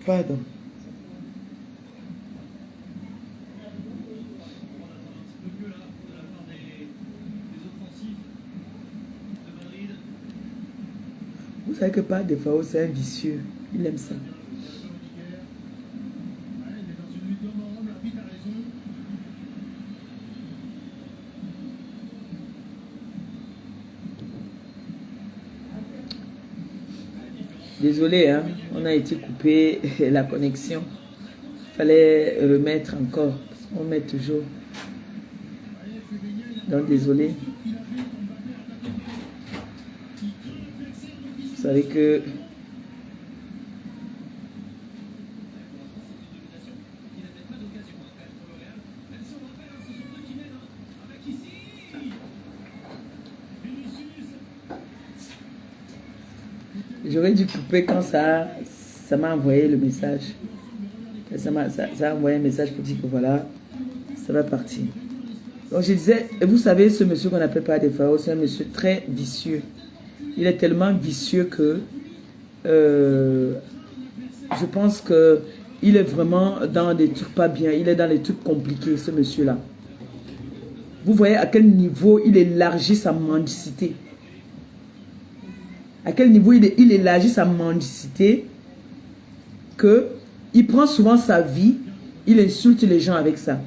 Pardon. Vous savez que par défaut, c'est un vicieux. Il aime ça. Désolé, hein, on a été coupé la connexion. Il fallait remettre encore. On met toujours. Donc, désolé. Vous savez que j'aurais dû couper quand ça m'a envoyé le message. Ça a envoyé un message pour dire que voilà, ça va partir. Donc je disais, vous savez, ce monsieur qu'on appelle pas des pharaons, c'est un monsieur très vicieux. Il est tellement vicieux que je pense que il est vraiment dans des trucs pas bien. Il est dans des trucs compliqués, ce monsieur-là. Vous voyez à quel niveau il élargit sa mendicité. À quel niveau il élargit sa mendicité que il prend souvent sa vie, il insulte les gens avec ça.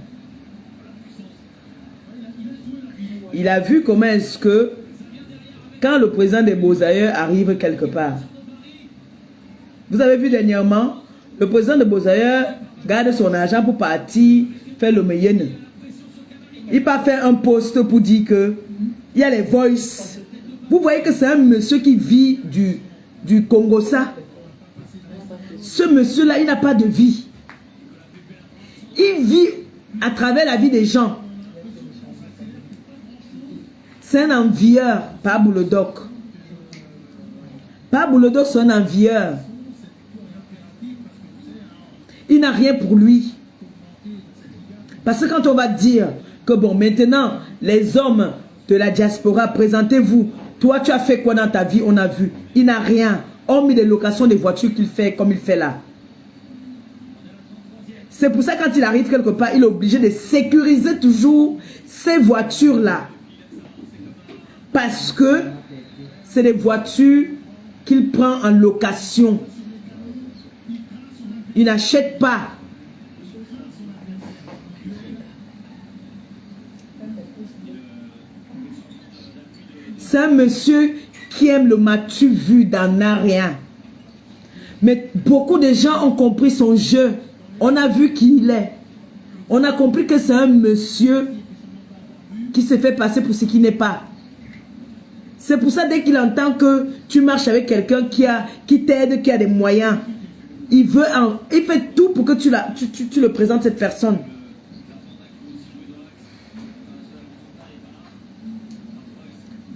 Il a vu comment est-ce que quand le président des Beaux-Ailleurs arrive quelque part, vous avez vu dernièrement, le président de Beaux-Ailleurs garde son argent pour partir faire le Mayenne. Il part faire un post pour dire que il y a les voices. Vous voyez que c'est un monsieur qui vit du Congo ça. Ce monsieur-là, il n'a pas de vie. Il vit à travers la vie des gens. C'est un envieur, pas Boulodoc. Pas Boulodoc, c'est un envieur. Il n'a rien pour lui. Parce que quand on va dire que bon, maintenant, les hommes de la diaspora, présentez-vous. Toi, tu as fait quoi dans ta vie? On a vu. Il n'a rien. Hormis des locations des voitures qu'il fait comme il fait là. C'est pour ça quand il arrive quelque part, il est obligé de sécuriser toujours ces voitures-là. Parce que c'est des voitures qu'il prend en location. Il n'achète pas. C'est un monsieur qui aime le matu vu dans rien. Mais beaucoup de gens ont compris son jeu. On a vu qui il est. On a compris que c'est un monsieur qui se fait passer pour ce qu'il n'est pas. C'est pour ça dès qu'il entend que tu marches avec quelqu'un qui t'aide, qui a des moyens, il fait tout pour que tu le présentes cette personne.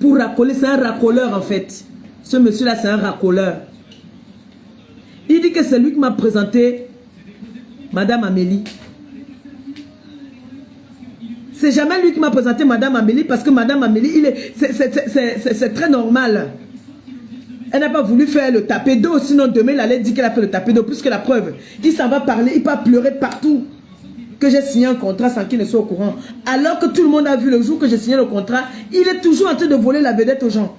Pour racoler, c'est un racoleur en fait. Ce monsieur-là, c'est un racoleur. Il dit que c'est lui qui m'a présenté Madame Amélie. C'est jamais lui qui m'a présenté Madame Amélie parce que Madame Amélie, c'est très normal. Elle n'a pas voulu faire le tapé d'eau, sinon demain elle allait dire qu'elle a fait le tapé d'eau. Plus que la preuve, il s'en va parler, il va pleurer partout. Que j'ai signé un contrat sans qu'il ne soit au courant. Alors que tout le monde a vu le jour que j'ai signé le contrat, il est toujours en train de voler la vedette aux gens.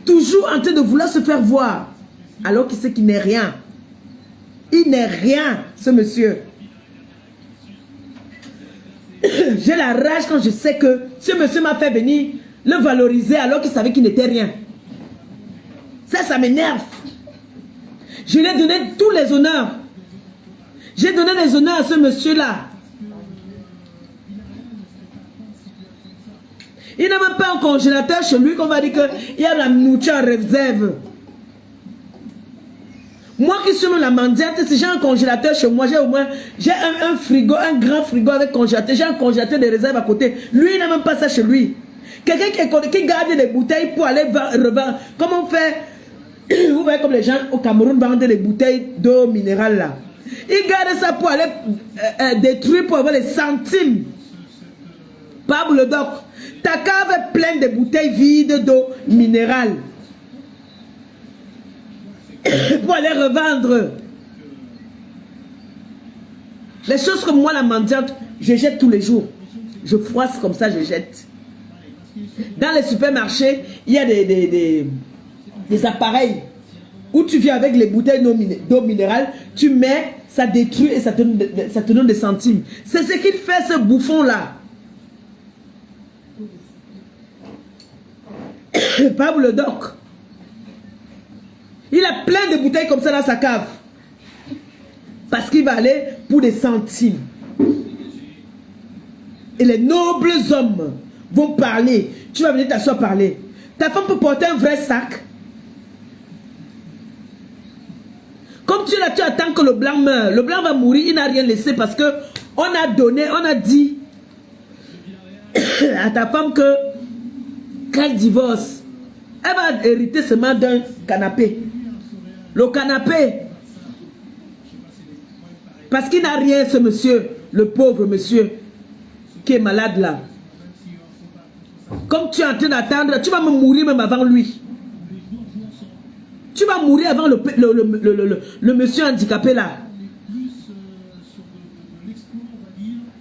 Toujours en train de vouloir se faire voir. Alors qu'il sait qu'il n'est rien. Il n'est rien, ce monsieur. J'ai la rage quand je sais que ce monsieur m'a fait venir le valoriser alors qu'il savait qu'il n'était rien. Ça m'énerve. Je lui ai donné tous les honneurs. J'ai donné des honneurs à ce monsieur-là. Il n'a même pas un congélateur chez lui qu'on va dire qu'il y a la nourriture en réserve. Moi qui suis la mendiante, si j'ai un congélateur chez moi, j'ai un frigo, un grand frigo avec congélateur. J'ai un congélateur de réserve à côté. Lui, il n'a même pas ça chez lui. Quelqu'un qui garde des bouteilles pour aller revendre. Comment on fait? Vous voyez comme les gens au Cameroun vendent des bouteilles d'eau minérale là. Ils gardent ça pour aller détruire, pour avoir les centimes. Pas le doc. Ta cave est pleine de bouteilles vides d'eau minérale. Pour aller revendre. Les choses comme moi, la mendiante, je jette tous les jours. Je froisse comme ça, je jette. Dans les supermarchés, il y a des appareils où tu viens avec les bouteilles d'eau minérale, tu mets, ça détruit et ça te donne des centimes. C'est ce qu'il fait, ce bouffon-là. Pablo le doc. Il a plein de bouteilles comme ça dans sa cave. Parce qu'il va aller pour des centimes. Et les nobles hommes vont parler. Tu vas venir t'asseoir parler. Ta femme peut porter un vrai sac. Comme tu es là, tu attends que le blanc meure. Le blanc va mourir, il n'a rien laissé parce que on a donné, on a dit à ta femme que qu'elle divorce, elle va hériter seulement d'un canapé. Le canapé. Parce qu'il n'a rien, ce monsieur, le pauvre monsieur qui est malade là. Comme tu es en train d'attendre, tu vas me mourir même avant lui. Tu vas mourir avant le monsieur handicapé là.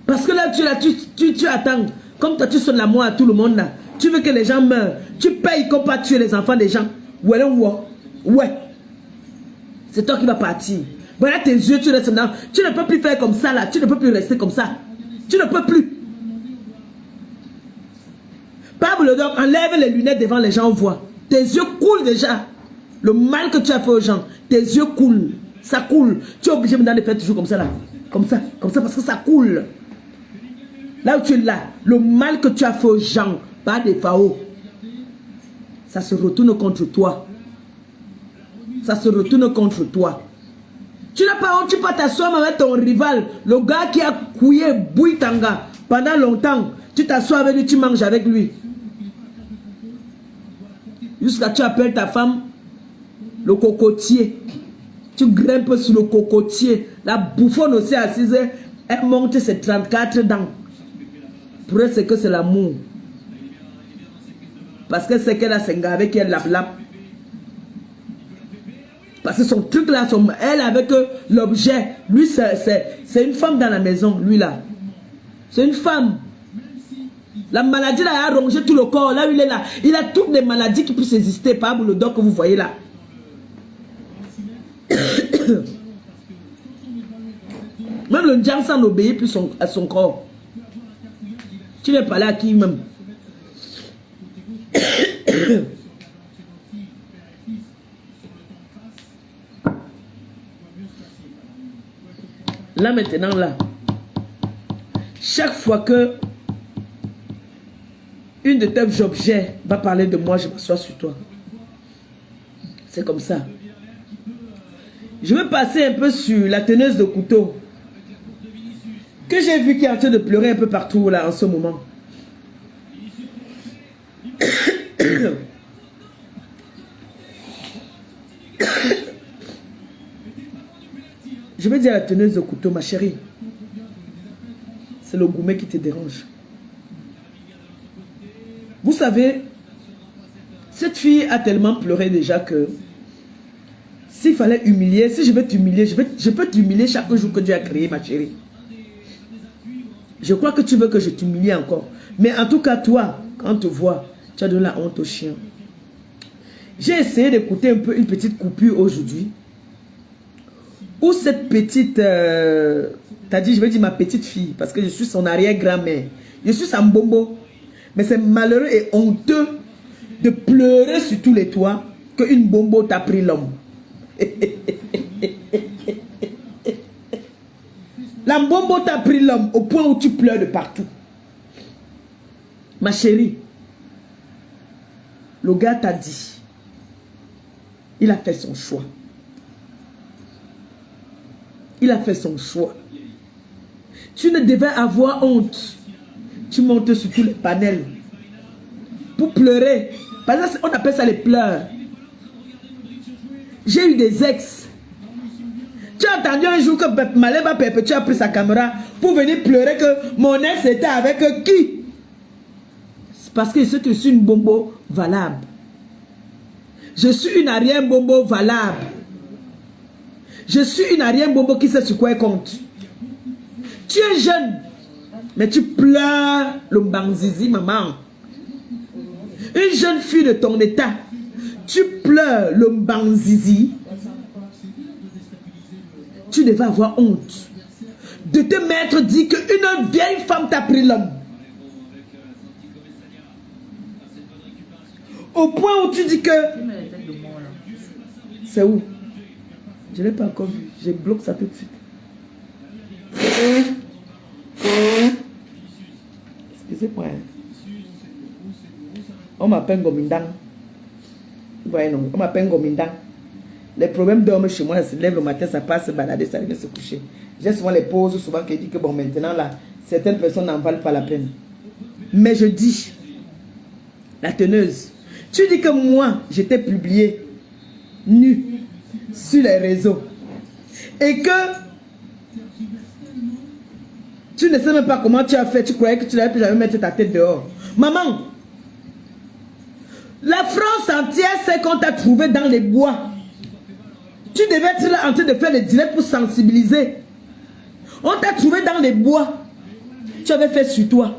Parce que là, tu attends. Comme toi, tu sonnes la mort à tout le monde là. Tu veux que les gens meurent. Tu payes comme pas tuer les enfants des gens. Ouais. C'est toi qui vas partir. Voilà tes yeux, tu restes dedans. Tu ne peux plus faire comme ça là. Tu ne peux plus rester comme ça. Tu ne peux plus. Pablo le doc, enlève les lunettes devant les gens, on voit. Tes yeux coulent déjà. Le mal que tu as fait aux gens, tes yeux coulent. Ça coule. Tu es obligé maintenant de faire toujours comme ça là. Comme ça, parce que ça coule. Là où tu es là, le mal que tu as fait aux gens, pas des FAO, ça se retourne contre toi. Ça se retourne contre toi. Tu n'as pas honte, tu peux t'asseoir avec ton rival, le gars qui a couillé Bouitanga pendant longtemps. Tu t'assois avec lui, tu manges avec lui. Jusqu'à tu appelles ta femme le cocotier. Tu grimpes sur le cocotier. La bouffonne aussi assise, elle monte ses 34 dents. Pour elle, c'est que c'est l'amour. Parce que c'est qu'elle a ses gars avec elle lap. Parce que son truc là, elle avec l'objet. Lui, c'est une femme dans la maison, lui là. C'est une femme. La maladie là a rongé tout le corps. Là où il est là, il a toutes les maladies qui puissent exister. Pas le dos que vous voyez là. Même le Djansan n'obéit plus à son corps. Tu n'es pas là à qui même. Là maintenant là, chaque fois que une de tes objets va parler de moi, je m'assois sur toi. C'est comme ça. Je vais passer un peu sur la teneuse de couteau que j'ai vu qui est en train de pleurer un peu partout là en ce moment. Je vais dire à la teneuse de couteau, ma chérie, c'est le gourmet qui te dérange. Vous savez, cette fille a tellement pleuré déjà que s'il fallait humilier, si je vais t'humilier, je peux t'humilier chaque jour que Dieu a créé, ma chérie. Je crois que tu veux que je t'humilie encore. Mais en tout cas, toi, quand on te voit, tu as de la honte au chien. J'ai essayé d'écouter un peu une petite coupure aujourd'hui. Où cette petite, t'as dit, je vais dire ma petite fille, parce que je suis son arrière-grand-mère. Je suis sa mbombo. Mais c'est malheureux et honteux de pleurer sur tous les toits qu'une bombo t'a pris l'homme. La bombo t'a pris l'homme au point où tu pleures de partout. Ma chérie, le gars t'a dit, il a fait son choix. Il a fait son choix. Tu ne devais avoir honte. Tu montes sur tous les panels pour pleurer. Parce qu'on appelle ça les pleurs. J'ai eu des ex. Tu as entendu un jour que Maleba Perpétue a pris sa caméra pour venir pleurer que mon ex était avec qui? C'est parce que je suis une bombo valable. Je suis une arrière bombo valable. Je suis une arrière bombo qui sait sur quoi elle compte. Tu es jeune, mais tu pleures le mbanzizi, maman. Une jeune fille de ton état, tu pleures le mbanzizi. Tu devais avoir honte de te mettre dit qu'une vieille femme t'a pris l'homme. Au point où tu dis que... C'est où? Je ne l'ai pas encore vu. Je bloque ça tout de suite. Excusez-moi. On m'appelle Gomindang. Vous voyez, non? On m'appelle Gomindang. Les problèmes dorment chez moi, ça se lève le matin, ça passe, se balader, ça vient se coucher. J'ai souvent les pauses, souvent qui dit que bon, maintenant là, certaines personnes n'en valent pas la peine. Mais je dis, la teneuse, tu dis que moi, j'étais publié nu sur les réseaux et que tu ne sais même pas comment tu as fait, tu croyais que tu n'avais plus jamais mettre ta tête dehors. Maman, la France entière sait qu'on t'a trouvé dans les bois. Tu devais être là en train de faire les directs pour sensibiliser. On t'a trouvé dans les bois. Tu avais fait sur toi.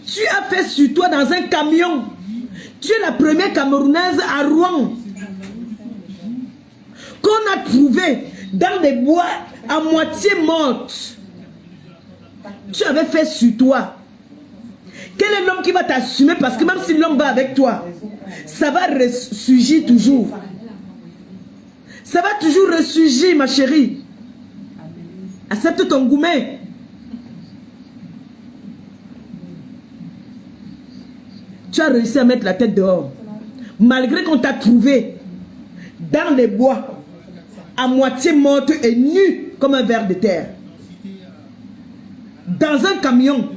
Tu as fait sur toi dans un camion. Tu es la première Camerounaise à Rouen qu'on a trouvé dans des bois à moitié morte. Tu avais fait sur toi. Quel est l'homme qui va t'assumer? Parce que même si l'homme va avec toi, ça va ressurgir toujours. Ça va toujours ressurgir, ma chérie. Accepte ton gourmet. Tu as réussi à mettre la tête dehors. Malgré qu'on t'a trouvé dans les bois, à moitié morte et nue comme un ver de terre. Dans un camion.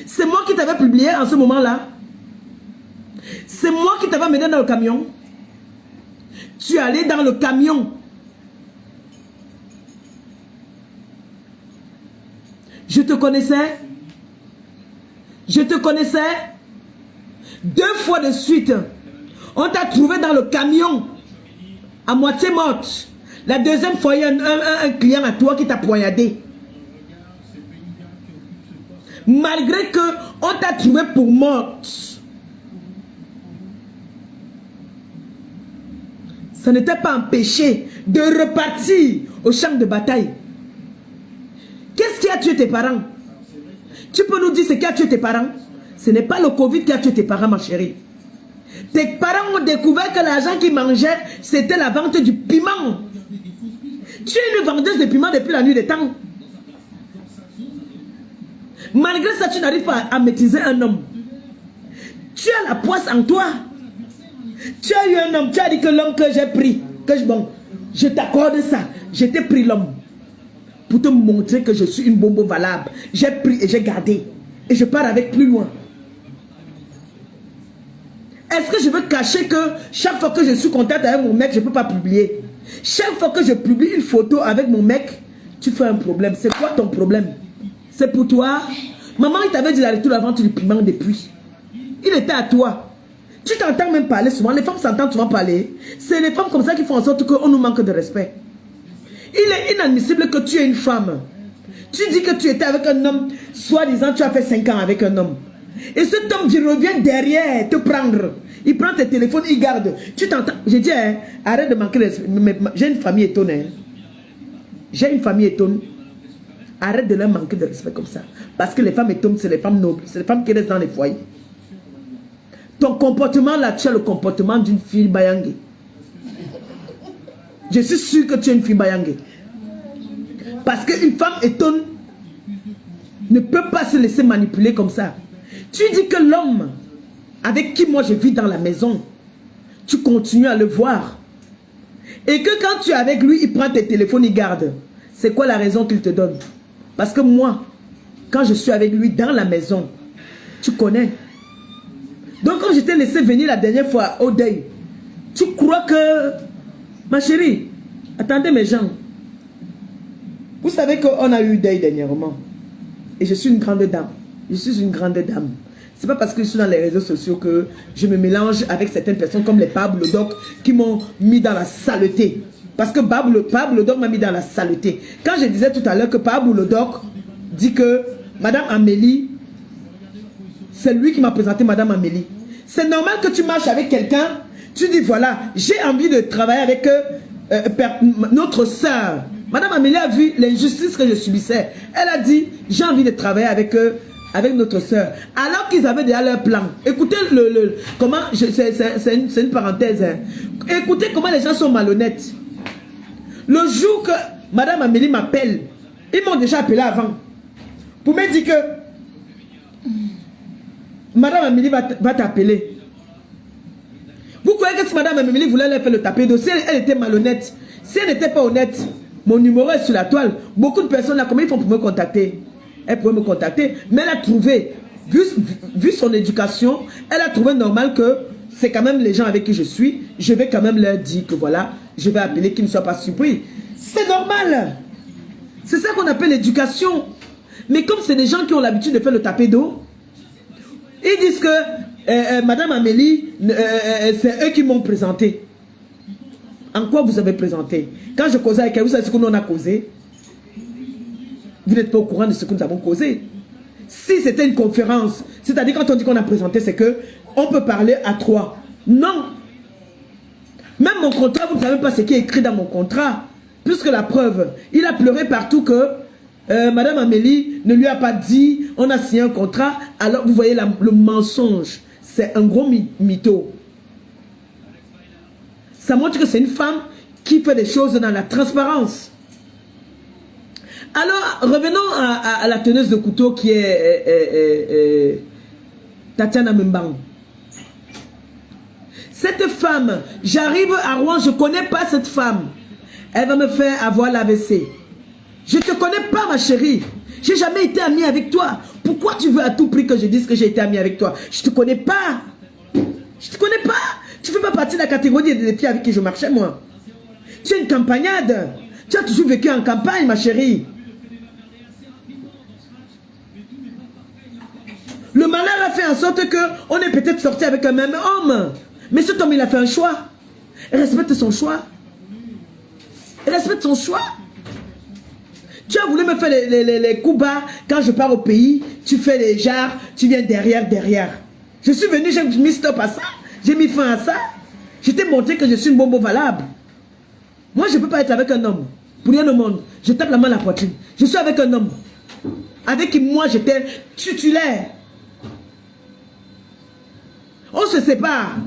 C'est moi qui t'avais publié en ce moment-là. C'est moi qui t'avais mené dans le camion. Tu es allé dans le camion. Je te connaissais. Je te connaissais. 2 fois de suite. On t'a trouvé dans le camion. À moitié morte. La deuxième fois, il y a un client à toi qui t'a poignardé. Malgré que on t'a trouvé pour morte. Ça ne t'a pas empêché de repartir au champ de bataille. Qu'est-ce qui a tué tes parents? Tu peux nous dire ce qui a tué tes parents? Ce n'est pas le Covid qui a tué tes parents, ma chérie. Tes parents ont découvert que l'argent qu'ils mangeaient, c'était la vente du piment. Tu es une vendeuse de piment depuis la nuit des temps. Malgré ça, tu n'arrives pas à maîtriser un homme. Tu as la poisse en toi. Tu as eu un homme, tu as dit que l'homme que j'ai pris, bon, je t'accorde ça. J'ai pris l'homme pour te montrer que je suis une bombe valable. J'ai pris et j'ai gardé. Et je pars avec plus loin. Est-ce que je veux cacher que chaque fois que je suis en contact avec mon mec, je ne peux pas publier? Chaque fois que je publie une photo avec mon mec, tu fais un problème. C'est quoi ton problème? C'est pour toi? Maman, il t'avait dit d'arrêter la vente du piment depuis. Il était à toi. Tu t'entends même parler souvent. Les femmes s'entendent souvent parler. C'est les femmes comme ça qui font en sorte qu'on nous manque de respect. Il est inadmissible que tu es une femme. Tu dis que tu étais avec un homme, soi-disant tu as fait 5 ans avec un homme. Et cet homme qui revient derrière te prendre. Il prend tes téléphones, il garde. Tu t'entends. J'ai dit, hein, arrête de manquer de respect. J'ai une famille étonnée. J'ai une famille étonnée. Arrête de leur manquer de respect comme ça. Parce que les femmes étonnent, c'est les femmes nobles. C'est les femmes qui restent dans les foyers. Ton comportement là, tu as le comportement d'une fille bayangé. Je suis sûr que tu es une fille bayangé. Parce qu'une femme étonne ne peut pas se laisser manipuler comme ça. Tu dis que l'homme avec qui moi je vis dans la maison, tu continues à le voir. Et que quand tu es avec lui, il prend tes téléphones, il garde. C'est quoi la raison qu'il te donne? Parce que moi, quand je suis avec lui dans la maison, tu connais. Donc quand je t'ai laissé venir la dernière fois au deuil, tu crois que... Ma chérie, attendez mes gens. Vous savez qu'on a eu deuil dernièrement. Et je suis une grande dame. Je suis une grande dame. C'est pas parce que je suis dans les réseaux sociaux que je me mélange avec certaines personnes comme les Pablo Doc qui m'ont mis dans la saleté. Parce que Baboulodoc m'a mis dans la saleté. Quand je disais tout à l'heure que Baboulodoc dit que Madame Amélie, c'est lui qui m'a présenté Madame Amélie. C'est normal que tu marches avec quelqu'un, tu dis voilà, j'ai envie de travailler avec notre sœur. Madame Amélie a vu l'injustice que je subissais. Elle a dit, j'ai envie de travailler avec notre sœur. Alors qu'ils avaient déjà leur plan. Écoutez comment, c'est une parenthèse. Hein. Écoutez comment les gens sont malhonnêtes. Le jour que Madame Amélie m'appelle, ils m'ont déjà appelé avant. Pour me dire que Madame Amélie va t'appeler. Vous croyez que si Madame Amélie voulait leur faire le taper d'eau, si elle était malhonnête, si elle n'était pas honnête, mon numéro est sur la toile. Beaucoup de personnes là, comment ils font pour me contacter? Elle pouvait me contacter, mais elle a trouvé, vu son éducation, elle a trouvé normal que c'est quand même les gens avec qui je suis, je vais quand même leur dire que voilà, je vais appeler qu'ils ne soient pas surpris. C'est normal. C'est ça qu'on appelle l'éducation. Mais comme c'est des gens qui ont l'habitude de faire le tapé d'eau, ils disent que Madame Amélie, c'est eux qui m'ont présenté. En quoi vous avez présenté? Quand je causais avec elle, vous savez ce que nous on a causé? Vous n'êtes pas au courant de ce que nous avons causé. Si c'était une conférence, c'est-à-dire quand on dit qu'on a présenté, c'est que on peut parler à trois. Non. Même mon contrat, vous ne savez pas ce qui est écrit dans mon contrat. Plus que la preuve. Il a pleuré partout que Madame Amélie ne lui a pas dit, on a signé un contrat. Alors vous voyez le mensonge. C'est un gros mytho. Ça montre que c'est une femme qui fait des choses dans la transparence. Alors, revenons à la teneuse de couteau qui est Tatiana Mbang. Cette femme, j'arrive à Rouen, je ne connais pas cette femme. Elle va me faire avoir l'AVC. Je ne te connais pas, ma chérie. Je n'ai jamais été amie avec toi. Pourquoi tu veux à tout prix que je dise que j'ai été amie avec toi? Je ne te connais pas. Je ne te connais pas. Tu ne fais pas partie de la catégorie des filles avec qui je marchais, moi. Tu es une campagnade. Tu as toujours vécu en campagne, ma chérie. Le malheur a fait en sorte qu'on est peut-être sorti avec un même homme. Mais cet homme, il a fait un choix. Respecte son choix. Respecte son choix. Tu as voulu me faire les coups bas quand je pars au pays. Tu fais les jarres, tu viens derrière. Je suis venu, j'ai mis stop à ça. J'ai mis fin à ça. Je t'ai montré que je suis une bombe valable. Moi, je ne peux pas être avec un homme. Pour rien au monde. Je tape la main à la poitrine. Je suis avec un homme. Avec qui moi, j'étais titulaire. On se sépare.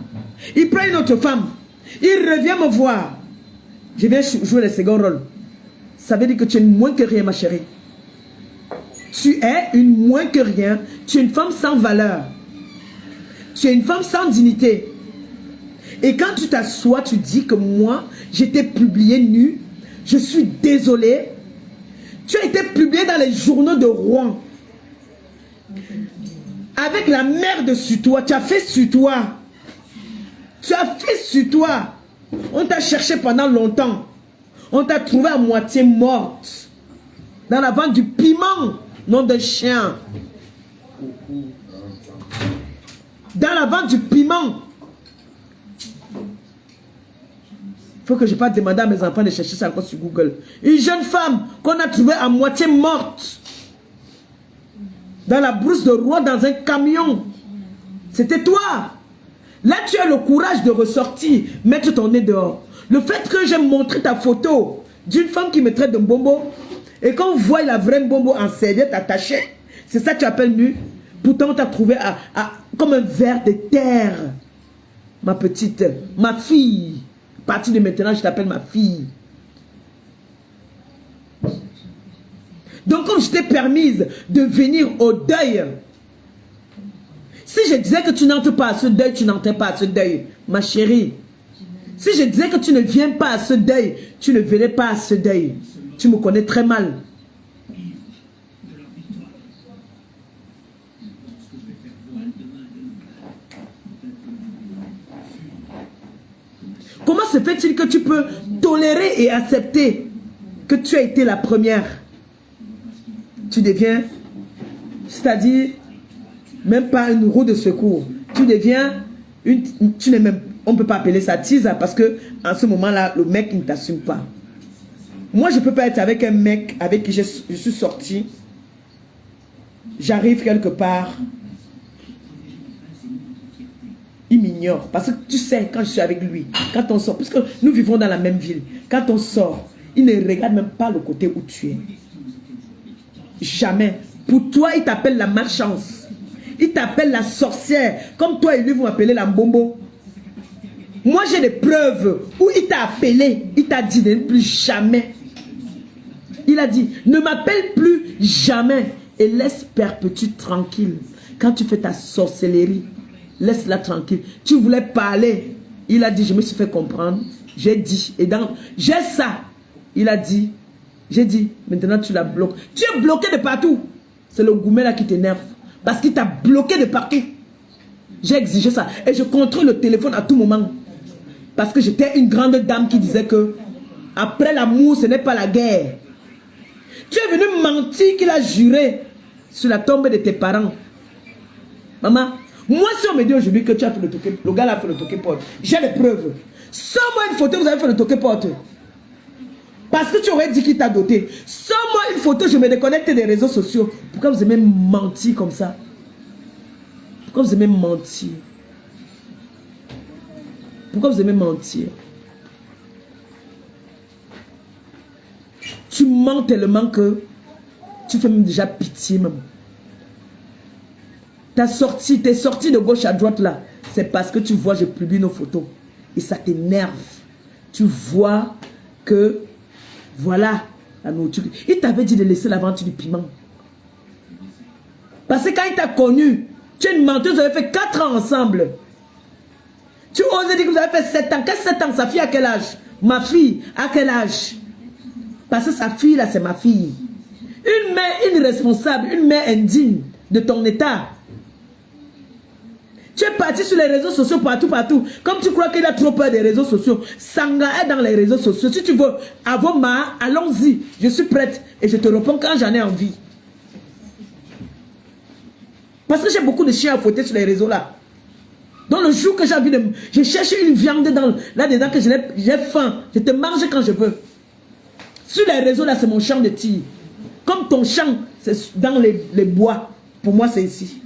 Il prend une autre femme. Il revient me voir. Je viens jouer le second rôle. Ça veut dire que tu es une moins que rien, ma chérie. Tu es une moins que rien. Tu es une femme sans valeur. Tu es une femme sans dignité. Et quand tu t'assois, tu dis que moi, j'étais publiée nue. Je suis désolée. Tu as été publiée dans les journaux de Rouen. Avec la merde sur toi. Tu as fait sur toi. Tu as fait sur toi. On t'a cherché pendant longtemps. On t'a trouvé à moitié morte. Dans la vente du piment. Nom de chien. Dans la vente du piment. Il faut que je parte demander à mes enfants de chercher ça encore sur Google. Une jeune femme qu'on a trouvée à moitié morte. Dans la brousse de Rouen, dans un camion. C'était toi. Là, tu as le courage de ressortir, mettre ton nez dehors. Le fait que j'ai montré ta photo d'une femme qui me traite de bombo, et qu'on voit la vraie bombo en serviette attachée, c'est ça que tu appelles nu. Pourtant, on t'a trouvé comme un ver de terre. Ma petite, ma fille. À partir de maintenant, je t'appelle ma fille. Donc, comme je t'ai permise de venir au deuil, si je disais que tu n'entres pas à ce deuil, tu n'entrais pas à ce deuil, ma chérie. Si je disais que tu ne viens pas à ce deuil, tu ne verrais pas à ce deuil. Tu me connais très mal. Comment se fait-il que tu peux tolérer et accepter que tu as été la première? Tu deviens, c'est-à-dire, même pas une roue de secours. Tu deviens, tu n'es même, On ne peut pas appeler ça tease parce que en ce moment-là, le mec ne t'assume pas. Moi, je ne peux pas être avec un mec avec qui je suis sorti. J'arrive quelque part. Il m'ignore. Parce que tu sais, quand je suis avec lui, quand on sort, puisque nous vivons dans la même ville, quand on sort, il ne regarde même pas le côté où tu es. Jamais. Pour toi, il t'appelle la malchance. Il t'appelle la sorcière. Comme toi et lui, vous m'appelez la mbombo. Moi, j'ai des preuves où il t'a appelé. Il t'a dit de ne plus jamais. Il a dit, ne m'appelle plus jamais. Et laisse perpétuer tranquille. Quand tu fais ta sorcellerie, laisse-la tranquille. Tu voulais parler. Il a dit, je me suis fait comprendre. J'ai dit, et dans, j'ai ça. Il a dit, j'ai dit, maintenant tu la bloques. Tu es bloqué de partout. C'est le gourmet là qui t'énerve. Parce qu'il t'a bloqué de partout. J'ai exigé ça. Et je contrôle le téléphone à tout moment. Parce que j'étais une grande dame qui disait que après l'amour, ce n'est pas la guerre. Tu es venu mentir qu'il a juré sur la tombe de tes parents. Maman, moi si on me dit aujourd'hui que tu as fait le toqué, le gars a fait le toqué porte, j'ai les preuves. Sors-moi une photo, vous avez fait le toqué porte. Parce que tu aurais dit qu'il t'a doté. Sors-moi une photo, je me déconnecte des réseaux sociaux. Pourquoi vous aimez mentir comme ça? Pourquoi vous aimez mentir? Pourquoi vous aimez mentir? Tu mens tellement que tu fais même déjà pitié même. T'es sorti de gauche à droite là. C'est parce que tu vois, je publie nos photos. Et ça t'énerve. Tu vois que, voilà, la nourriture. Il t'avait dit de laisser l'aventure du piment. Parce que quand il t'a connu, tu es une menteuse, vous avez fait 4 ans ensemble. Tu oses dire que vous avez fait 7 ans. Qu'est-ce que 7 ans? Sa fille à quel âge? Ma fille, à quel âge? Parce que sa fille là, c'est ma fille. Une mère irresponsable, une mère indigne de ton état. Tu es parti sur les réseaux sociaux partout. Comme tu crois qu'il a trop peur des réseaux sociaux. Sanga est dans les réseaux sociaux. Si tu veux avoir ma, allons-y. Je suis prête. Et je te réponds quand j'en ai envie. Parce que j'ai beaucoup de chiens à fouetter sur les réseaux là. Donc le jour que j'ai envie de... Je cherche une viande là-dedans que j'ai faim. Je te mange quand je veux. Sur les réseaux là, c'est mon champ de tir. Comme ton champ, c'est dans les bois. Pour moi, c'est ici.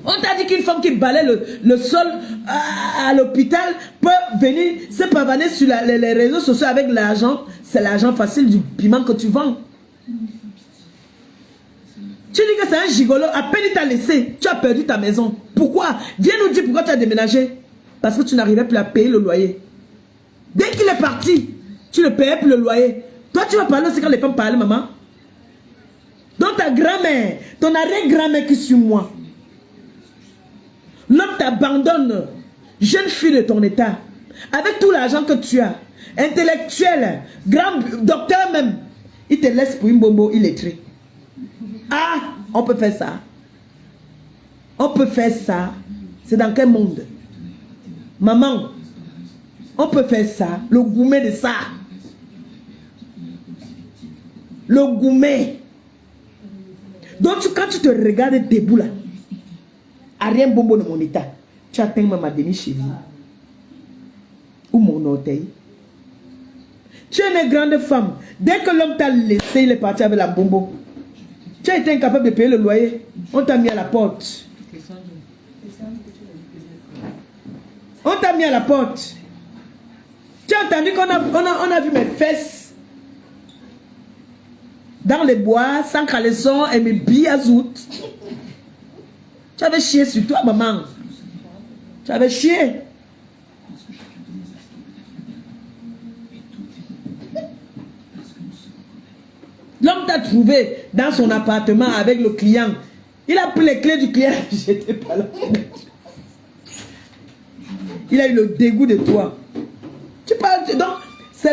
On t'a dit qu'une femme qui balaie le sol à l'hôpital peut venir se pavaner sur les réseaux sociaux avec l'argent. C'est l'argent facile du piment que tu vends. Tu dis que c'est un gigolo. À peine il t'a laissé, tu as perdu ta maison. Pourquoi? Viens nous dire pourquoi tu as déménagé. Parce que tu n'arrivais plus à payer le loyer. Dès qu'il est parti, tu ne payais plus le loyer. Toi, tu vas parler aussi quand les femmes parlent, maman. Donc ta grand-mère, ton arrière-grand-mère qui suit moi. L'homme t'abandonne, jeune fille de ton état, avec tout l'argent que tu as, intellectuel, grand docteur même, il te laisse pour une bombo illettrée. Ah, on peut faire ça. On peut faire ça. C'est dans quel monde? Maman, on peut faire ça. Le gourmet de ça. Le gourmet. Donc quand tu te regardes debout là, à rien bombo de mon état, tu atteins ma demi-cheville ou mon orteil. Tu es une grande femme. Dès que l'homme t'a laissé, il est parti avec la bombo. Tu as été incapable de payer le loyer. On t'a mis à la porte. On t'a mis à la porte. Tu as entendu qu'on a vu mes fesses dans les bois, sans caleçon et mes billes azout. Tu avais chié sur toi, maman. Tu avais chié. L'homme t'a trouvé dans son appartement avec le client. Il a pris les clés du client. J'étais pas là. Il a eu le dégoût de toi. Tu parles. Donc, c'est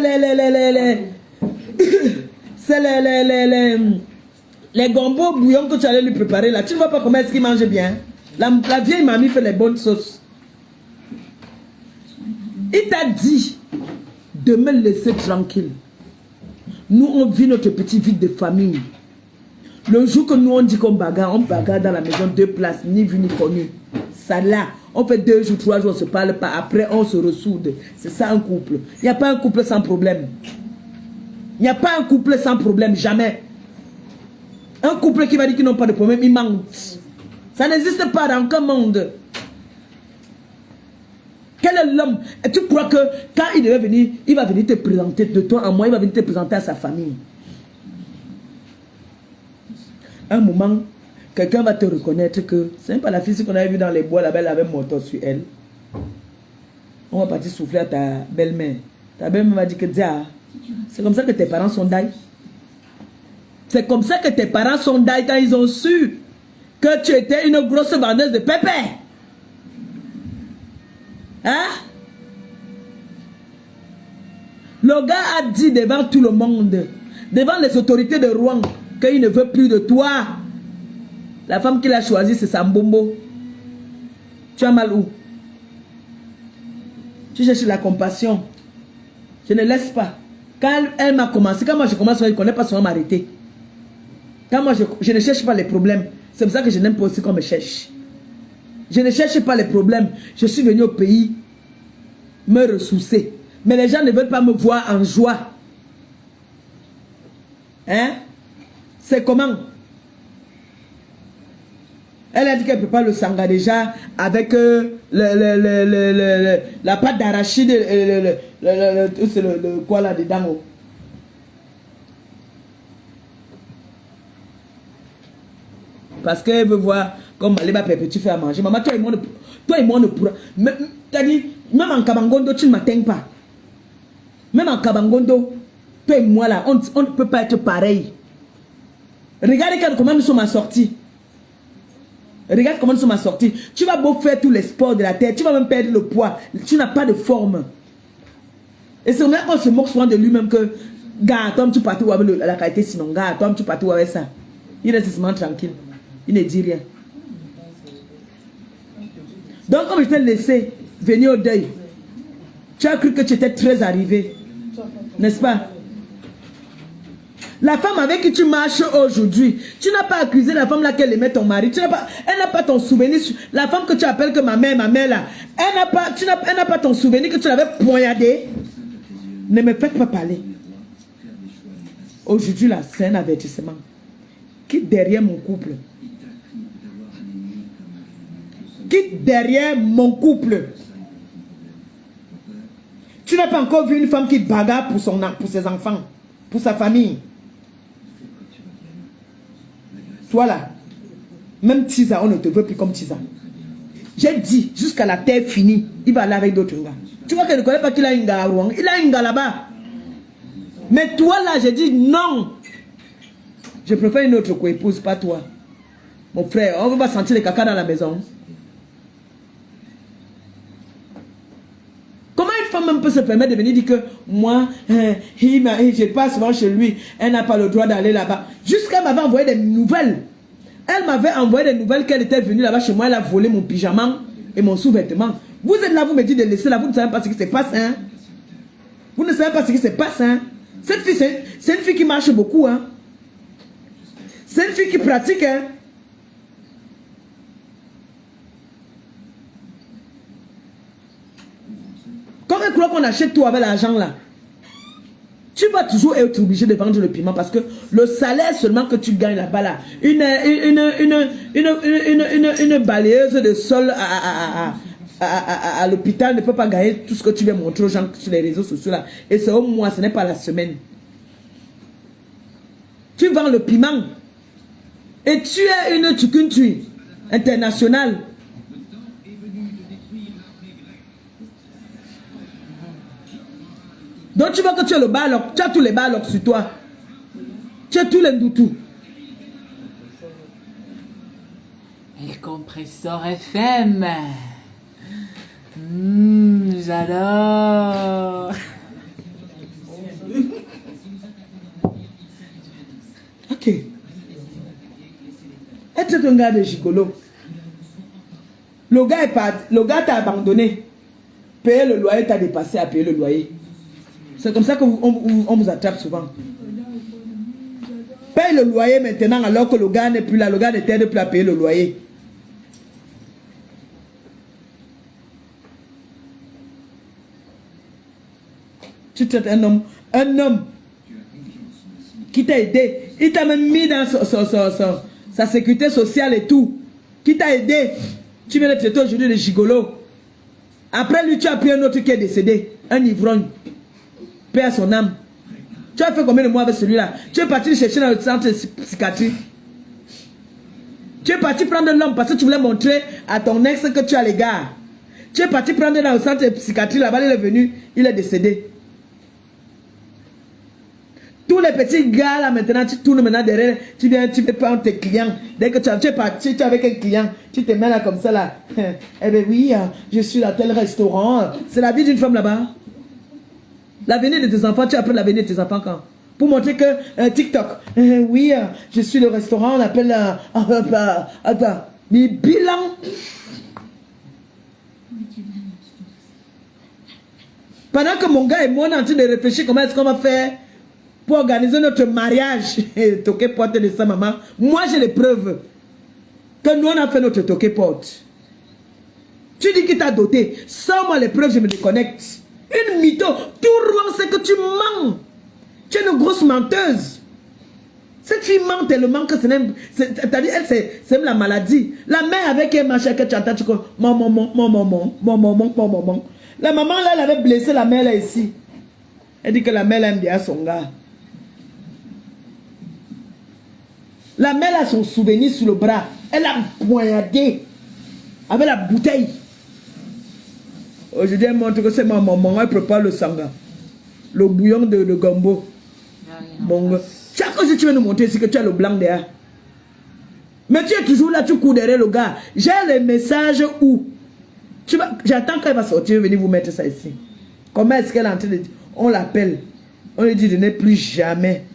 les gombos bouillons que tu allais lui préparer là. Tu ne vois pas comment est-ce qu'il mange bien. La vieille mamie fait les bonnes sauces. Il t'a dit de me laisser tranquille. Nous, on vit notre petite vie de famille. Le jour que nous, on dit qu'on bagarre dans la maison 2 places, ni vu ni connu. Ça là, On fait 2 jours, 3 jours, on ne se parle pas. Après, on se ressoude. C'est ça un couple. Il n'y a pas un couple sans problème. Il n'y a pas un couple sans problème, jamais. Un couple qui va dire qu'ils n'ont pas de problème, il ment. Ça n'existe pas dans aucun monde. Quel est l'homme? Et tu crois que quand il devait venir, il va venir te présenter de toi à moi, il va venir te présenter à sa famille. Un moment, quelqu'un va te reconnaître que ce n'est pas la fille qu'on avait vue dans les bois, la belle avait moto sur elle. On va partir souffler à ta belle-mère. Ta belle-mère va dire que c'est comme ça que tes parents sont d'ail. C'est comme ça que tes parents sont d'ail quand ils ont su que tu étais une grosse vendeuse de pépé. Hein? Le gars a dit devant tout le monde, devant les autorités de Rouen, qu'il ne veut plus de toi. La femme qu'il a choisie, c'est Sambombo. Tu as mal où? Tu cherches la compassion. Je ne laisse pas. Quand elle m'a commencé, quand moi je commence, je ne connais pas son m'arrêter. Quand moi je ne cherche pas les problèmes. C'est pour ça que je n'aime pas aussi qu'on me cherche. Je ne cherche pas les problèmes. Je suis venu au pays me ressourcer. Mais les gens ne veulent pas me voir en joie. Hein? C'est comment? Elle a dit qu'elle ne peut pas le sanga déjà avec la pâte d'arachide, le quoi là dedans. Oh. Parce qu'elle veut voir comme Maléba Pépé, tu fais à manger. Maman, toi et moi, on ne pourra. T'as dit, même en Kabangondo, tu ne m'atteins pas. Même en Kabangondo, toi et moi là, on ne peut pas être pareil. Regardez comment nous sommes assortis. Regarde comment nous sommes assortis. Tu vas beau faire tous les sports de la terre, tu vas même perdre le poids. Tu n'as pas de forme. Et c'est vrai qu'on se moque souvent de lui-même que, gars, toi, tu partais où avec la qualité sinon, gars, toi, tu partais où avec ça. Il reste seulement tranquille. Il ne dit rien. Donc, comme je t'ai laissé venir au deuil, tu as cru que tu étais très arrivé. N'est-ce pas? La femme avec qui tu marches aujourd'hui, tu n'as pas accusé la femme là qu'elle aimait ton mari. Elle n'a pas ton souvenir. La femme que tu appelles que ma mère là, elle n'a pas ton souvenir que tu l'avais poignardé. Ne me faites pas parler. Aujourd'hui là, c'est un avertissement. Quitte derrière mon couple. Quitte derrière mon couple. Tu n'as pas encore vu une femme qui bagarre pour ses enfants, pour sa famille. Toi là, même Tisa, on ne te veut plus comme Tisa. J'ai dit, jusqu'à la terre finie, il va aller avec d'autres gars. Tu vois qu'elle ne connaît pas qu'il a une gars à Rouen. Il a une gars là-bas. Mais toi là, j'ai dit non. Je préfère une autre co-épouse, pas toi. Mon frère, on ne va pas sentir les caca dans la maison. Comment une femme même peut se permettre de venir dire que moi, je passe souvent chez lui, elle n'a pas le droit d'aller là-bas. Jusqu'à m'avait envoyé des nouvelles. Elle m'avait envoyé des nouvelles qu'elle était venue là-bas chez moi, elle a volé mon pyjama et mon sous-vêtement. Vous êtes là, vous me dites de laisser là, vous ne savez pas ce qui se passe. Hein? Vous ne savez pas ce qui se passe. Hein? Cette fille, c'est une fille qui marche beaucoup. Hein? C'est une fille qui pratique. Hein? Quand elle croit qu'on achète tout avec l'argent là, tu vas toujours être obligé de vendre le piment parce que le salaire seulement que tu gagnes là-bas là, une balayeuse de sol à l'hôpital ne peut pas gagner tout ce que tu veux montrer aux gens sur les réseaux sociaux là. Et c'est au mois, ce n'est pas la semaine. Tu vends le piment et tu es une tukuntui internationale. Donc tu vois que tu as le baloc, tu as tous les balocs sur toi. Tu as tous les doutous. El Compressor FM. J'adore. Ok. Être un gars de gigolo. Le gars est parti, le gars t'a abandonné. Payer le loyer, t'as dépassé à payer le loyer. C'est comme ça qu'on vous attrape souvent. Paye le loyer maintenant alors que le gars n'est plus là. Le gars ne t'aide plus à payer le loyer. Tu traites un homme qui t'a aidé. Il t'a même mis dans sa sécurité sociale et tout. Qui t'a aidé. Tu viens de traiter aujourd'hui de gigolo. Après lui, tu as pris un autre qui est décédé. Un ivrogne. Paix à son âme. Tu as fait combien de mois avec celui-là? Tu es parti le chercher dans le centre de psychiatrie. Tu es parti prendre l'homme parce que tu voulais montrer à ton ex que tu as les gars. Tu es parti prendre dans le centre de psychiatrie. Là-bas, il est venu. Il est décédé. Tous les petits gars là maintenant, tu tournes maintenant derrière, tu viens, tu veux prendre tes clients. Dès que tu es parti, tu es avec un client, tu te mets là comme ça là. Eh bien oui, je suis dans tel restaurant. C'est la vie d'une femme là-bas. L'avenir de tes enfants, tu appelles l'avenir de tes enfants quand? Pour montrer que TikTok. Oui, je suis le restaurant, on appelle... attends, mais bilan. Pendant que mon gars et moi on est en train de réfléchir comment est-ce qu'on va faire pour organiser notre mariage. Toqué porte de sa maman. Moi j'ai les preuves que nous on a fait notre toqué porte. Tu dis qu'il t'a doté. Sans moi les preuves, je me déconnecte. Une mytho. Tout le monde sait que tu mens. Tu es une grosse menteuse. Cette fille ment tellement que c'est-à-dire elle c'est même la maladie. La mère avec un machin que tu entends, tu dis maman. La maman là, elle avait blessé la mère là ici. Elle dit que la mère aime bien son gars. La mère a son souvenir sur le bras. Elle a poignardé avec la bouteille. Aujourd'hui, elle montre que c'est ma maman. Elle prépare le sanga. Le bouillon de gombo. Bon, chaque fois que tu veux nous montrer, c'est que tu as le blanc derrière. Mais tu es toujours là, tu cours derrière le gars. J'ai les messages où j'attends qu'elle va sortir, venir vous mettre ça ici. Comment est-ce qu'elle est en train de dire? On l'appelle. On lui dit de ne plus jamais.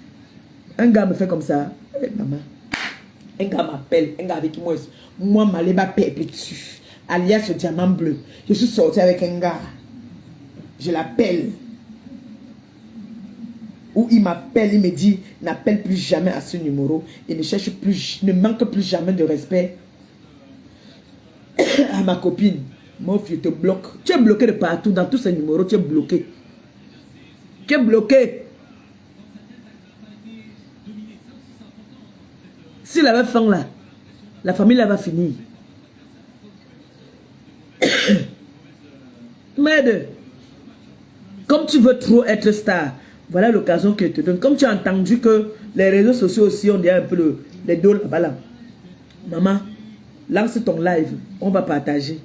Un gars me fait comme ça. Hey, maman. Un gars m'appelle. Un gars avec qui moi Maléba perpétue. Alias le diamant bleu. Je suis sorti avec un gars. Je l'appelle. Ou il m'appelle, il me dit, n'appelle plus jamais à ce numéro. Et ne cherche plus, ne manque plus jamais de respect à ma copine. Mon fils te bloque. Tu es bloqué de partout, dans tous ces numéros, tu es bloqué. Tu es bloqué. S'il avait faim là, la famille là va finir. Merde. Comme tu veux trop être star, voilà l'occasion que je te donne. Comme tu as entendu que les réseaux sociaux aussi ont déjà un peu les dos là-bas là. Maman, lance ton live, on va partager.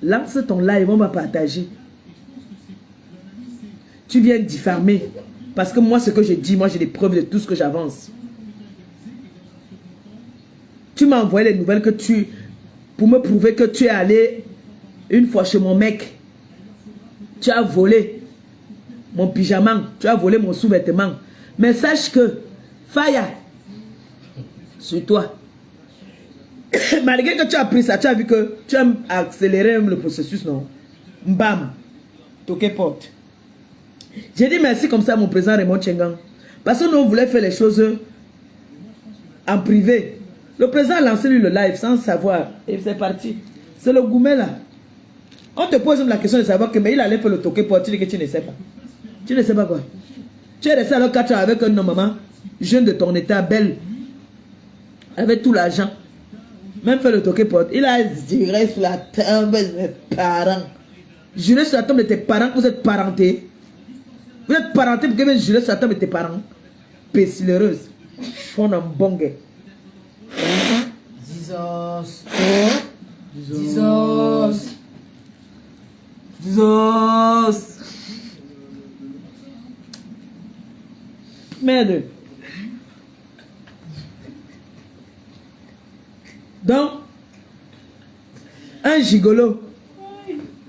Lance ton live, on va partager. Tu viens diffamer. Parce que moi, ce que je dis, moi j'ai des preuves de tout ce que j'avance. Tu m'as envoyé les nouvelles que pour me prouver que tu es allé une fois chez mon mec. Tu as volé mon pyjama, tu as volé mon sous-vêtement. Mais sache que, Faya, sur toi. Malgré que tu as pris ça, tu as vu que tu as accéléré le processus, non? Bam, toqué porte. J'ai dit merci comme ça à mon président Raymond Tchengang. Parce que nous, on voulait faire les choses en privé. Le président a lancé lui le live sans savoir. Et c'est parti. C'est le gourmet là. On te pose la question de savoir que mais il allait faire le toqué porte. Tu dis que tu ne sais pas. Tu ne sais pas quoi. Tu es resté alors 4 ans avec un homme, maman, jeune de ton état, belle, avec tout l'argent. Même fait le toqué porte. Il a juré sur la tombe de mes parents. Juré sur la tombe de tes parents que vous êtes parentés. Vous êtes parentés pour que vous jurez sur la tombe de tes parents. Pécilereuse. On a un bon gars. Jesus. Jesus. Jesus. Merde. Donc, un gigolo.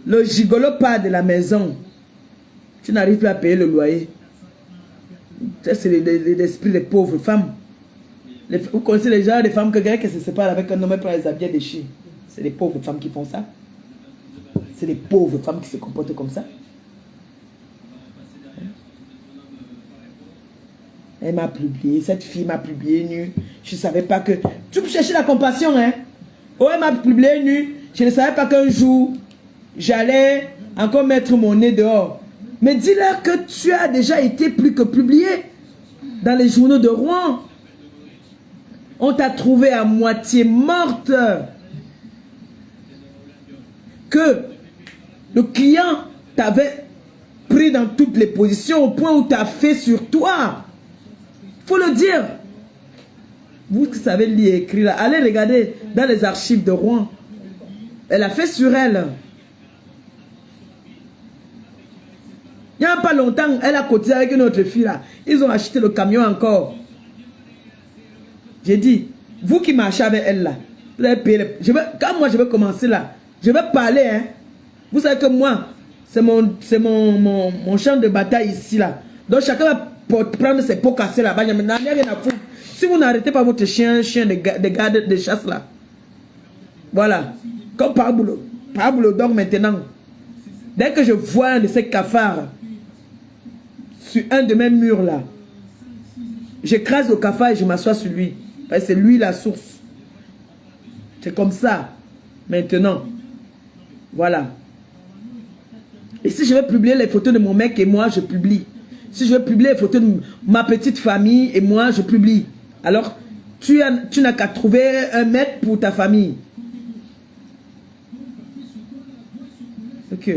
Le gigolo part de la maison. Tu n'arrives plus à payer le loyer. C'est l'esprit des pauvres femmes. Vous connaissez les gens, des femmes qui se séparent avec un homme pour les habiller des chiens. C'est les pauvres femmes qui font ça. C'est les pauvres femmes qui se comportent comme ça. Elle m'a publié, cette fille m'a publié nue. Je ne savais pas que... Tu peux chercher la compassion, hein? Oh, elle m'a publié nue. Je ne savais pas qu'un jour, j'allais encore mettre mon nez dehors. Mais dis-leur que tu as déjà été plus que publié dans les journaux de Rouen. On t'a trouvé à moitié morte. Que le client t'avait pris dans toutes les positions au point où tu as fait sur toi. Faut le dire. Vous qui savez lire et écrire là, allez regarder dans les archives de Rouen. Elle a fait sur elle. Il n'y a pas longtemps, elle a cotisé avec une autre fille là. Ils ont acheté le camion encore. J'ai dit, vous qui marchez avec elle là, vous allez payer quand moi je vais commencer là, je vais parler. Hein. Vous savez que moi, c'est mon champ de bataille ici là. Donc chacun va prendre ses pots cassés là-bas. Je n'en ai rien à foutre. Si vous n'arrêtez pas votre chien de garde de chasse là. Voilà. Comme par boulot. Donc maintenant, dès que je vois un de ces cafards sur un de mes murs là, j'écrase le cafard et je m'assois sur lui. Parce que c'est lui la source. C'est comme ça. Maintenant. Voilà. Et si je vais publier les photos de mon mec et moi, je publie. Si je vais publier les photos de ma petite famille et moi, je publie. Alors, tu n'as qu'à trouver un maître pour ta famille. Ok.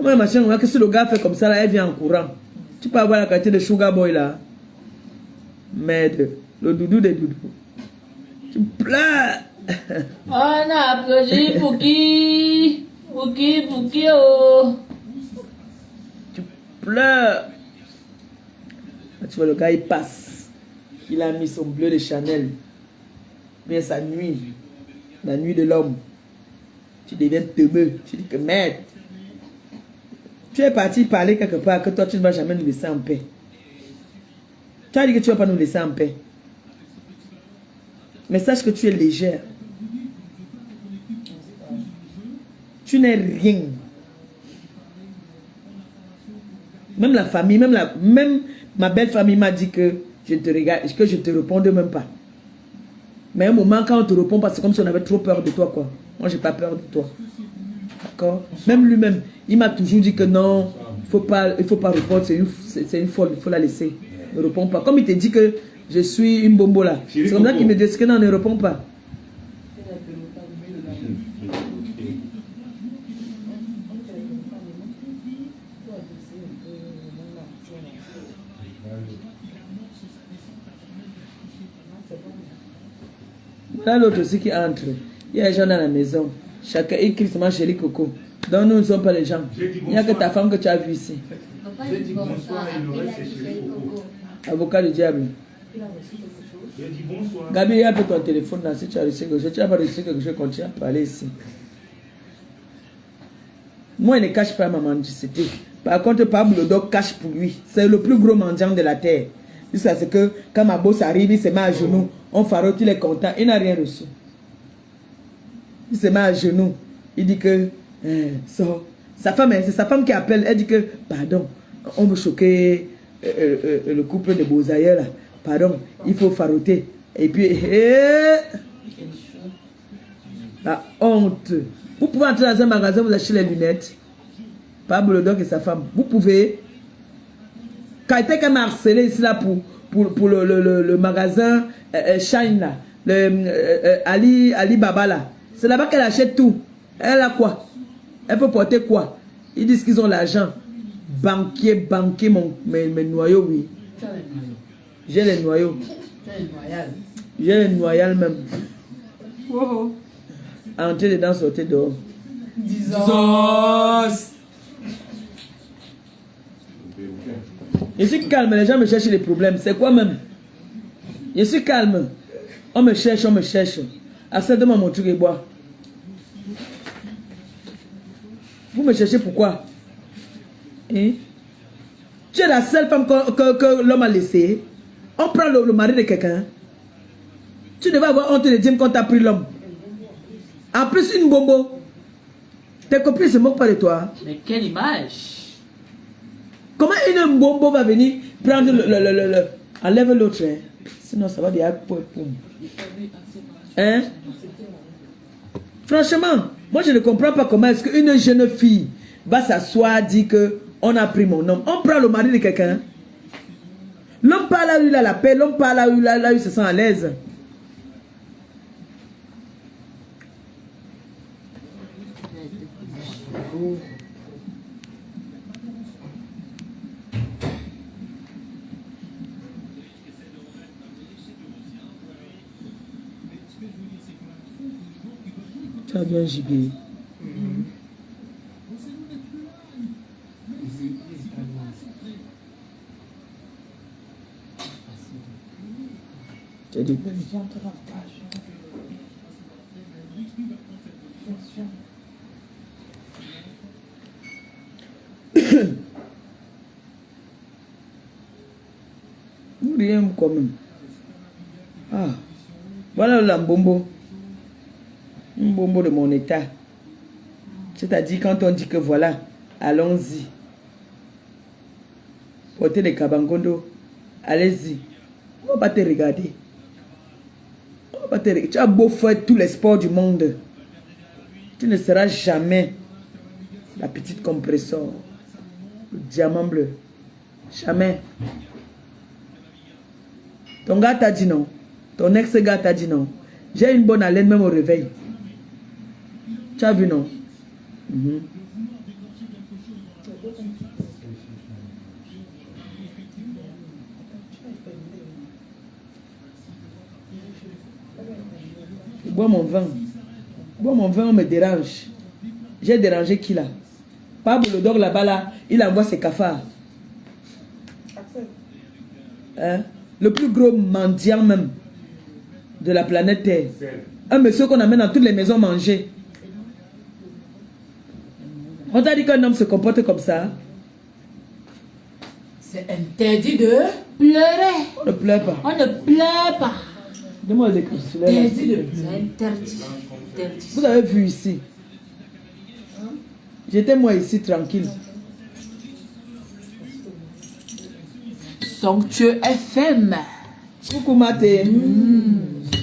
Moi, ma chérie, que si le gars fait comme ça, là, elle vient en courant. Tu peux avoir la qualité de sugar boy là. Merde. Le doudou des doudous. Tu pleures. On a approché Pouki. Pouki, oh. Tu pleures. Tu vois, le gars, il passe. Il a mis son bleu de Chanel. Mais sa nuit. La nuit de l'homme. Tu deviens teubeux. Tu dis que merde. Tu es parti parler quelque part que toi, tu ne vas jamais nous laisser en paix. Tu as dit que tu ne vas pas nous laisser en paix. Mais sache que tu es légère. Tu n'es rien. Même la famille, même ma belle famille m'a dit que je te regarde, que je ne te réponde même pas. Mais à un moment, quand on te répond pas, c'est comme si on avait trop peur de toi, quoi. Moi, j'ai pas peur de toi. D'accord? Même lui-même, il m'a toujours dit que non, il faut pas répondre, c'est une folle, il faut la laisser. Ne réponds pas. Comme il te dit que je suis une bombo là. C'est comme ça qu'il me dit que non, ne réponds pas. Là, l'autre aussi qui entre. Il y a des gens dans la maison. Chacun écrit seulement chéri Coco. Donc nous ne sommes pas les gens. Il n'y a que ta femme que tu as vue ici. Je dis bonsoir et le reste c'est chéri Coco. Avocat du diable. Je dis bonsoir. Gabi, il y a un peu ton téléphone là. Si tu as reçu quelque chose, tu n'as pas reçu quelque chose, continue à parler ici. Moi, il ne cache pas ma mendicité. Par contre, Pablo Doc cache pour lui. C'est le plus gros mendiant de la terre. Jusqu'à ce que quand ma bosse arrive, il se met à genoux. On farote, il est content. Il n'a rien reçu. Il se met à genoux. Il dit que sa femme, c'est sa femme qui appelle. Elle dit que, pardon, on veut choquer le couple de Bozaïeux là. Pardon, il faut faroter. Et puis, la honte. Vous pouvez entrer dans un magasin, vous achetez les lunettes. Pablo Doc et sa femme. Vous pouvez. Quelqu'un m'a harcelé ici là pour le magasin Shine là. Ali Baba là. C'est là-bas qu'elle achète tout. Elle a quoi? Elle peut porter quoi? Ils disent qu'ils ont l'argent. Banquier, mes noyaux, oui. J'ai les noyaux. J'ai les noyaux même. Wow. Entrer dedans, sortir dehors. Disons. Je suis calme, les gens me cherchent les problèmes. C'est quoi même? Je suis calme. On me cherche, on me cherche. Accède-moi mon truc et bois. Vous me cherchez pourquoi? Hein? Tu es la seule femme que l'homme a laissée. On prend le mari de quelqu'un. Tu devais avoir honte de dire qu'on t'a pris l'homme. En plus, une bombo. Tes copines se moquent pas de toi. Mais quelle image! Comment une bombo va venir prendre enlève l'autre, hein? Sinon ça va dire poum. Hein? Franchement, Moi, je ne comprends pas comment est-ce qu'une jeune fille va s'asseoir, dire que on a pris mon homme. On prend le mari de quelqu'un. L'homme parle là où il a la paix, l'homme parle là où il se sent à l'aise. Tu as bien gibier. Tu as dit. Nous rien quand même. Ah, voilà le lambombo. Un bonbon de mon état. C'est-à-dire quand on dit que voilà, allons-y. Portez des cabangondo. Allez-y. On va pas te regarder. On va pas te regarder. Tu as beau faire tous les sports du monde. Tu ne seras jamais la petite compresseur. Le diamant bleu. Jamais. Ton gars t'a dit non. Ton ex-gars t'a dit non. J'ai une bonne haleine même au réveil. Tu as vu non? Bois mon vin. Bois mon vin, on me dérange. J'ai dérangé qui là? Pablo le dog là-bas là, il envoie ses cafards. Hein? Le plus gros mendiant même de la planète Terre. Un monsieur qu'on amène dans toutes les maisons manger. On t'a dit qu'un homme se comporte comme ça. C'est interdit de pleurer. On ne pleure pas. On ne pleure pas. Donne-moi le décapsuleur. Interdit de pleurer. Interdit. Vous avez vu ici. J'étais moi ici tranquille. Somptueux FM. Coucou Maté.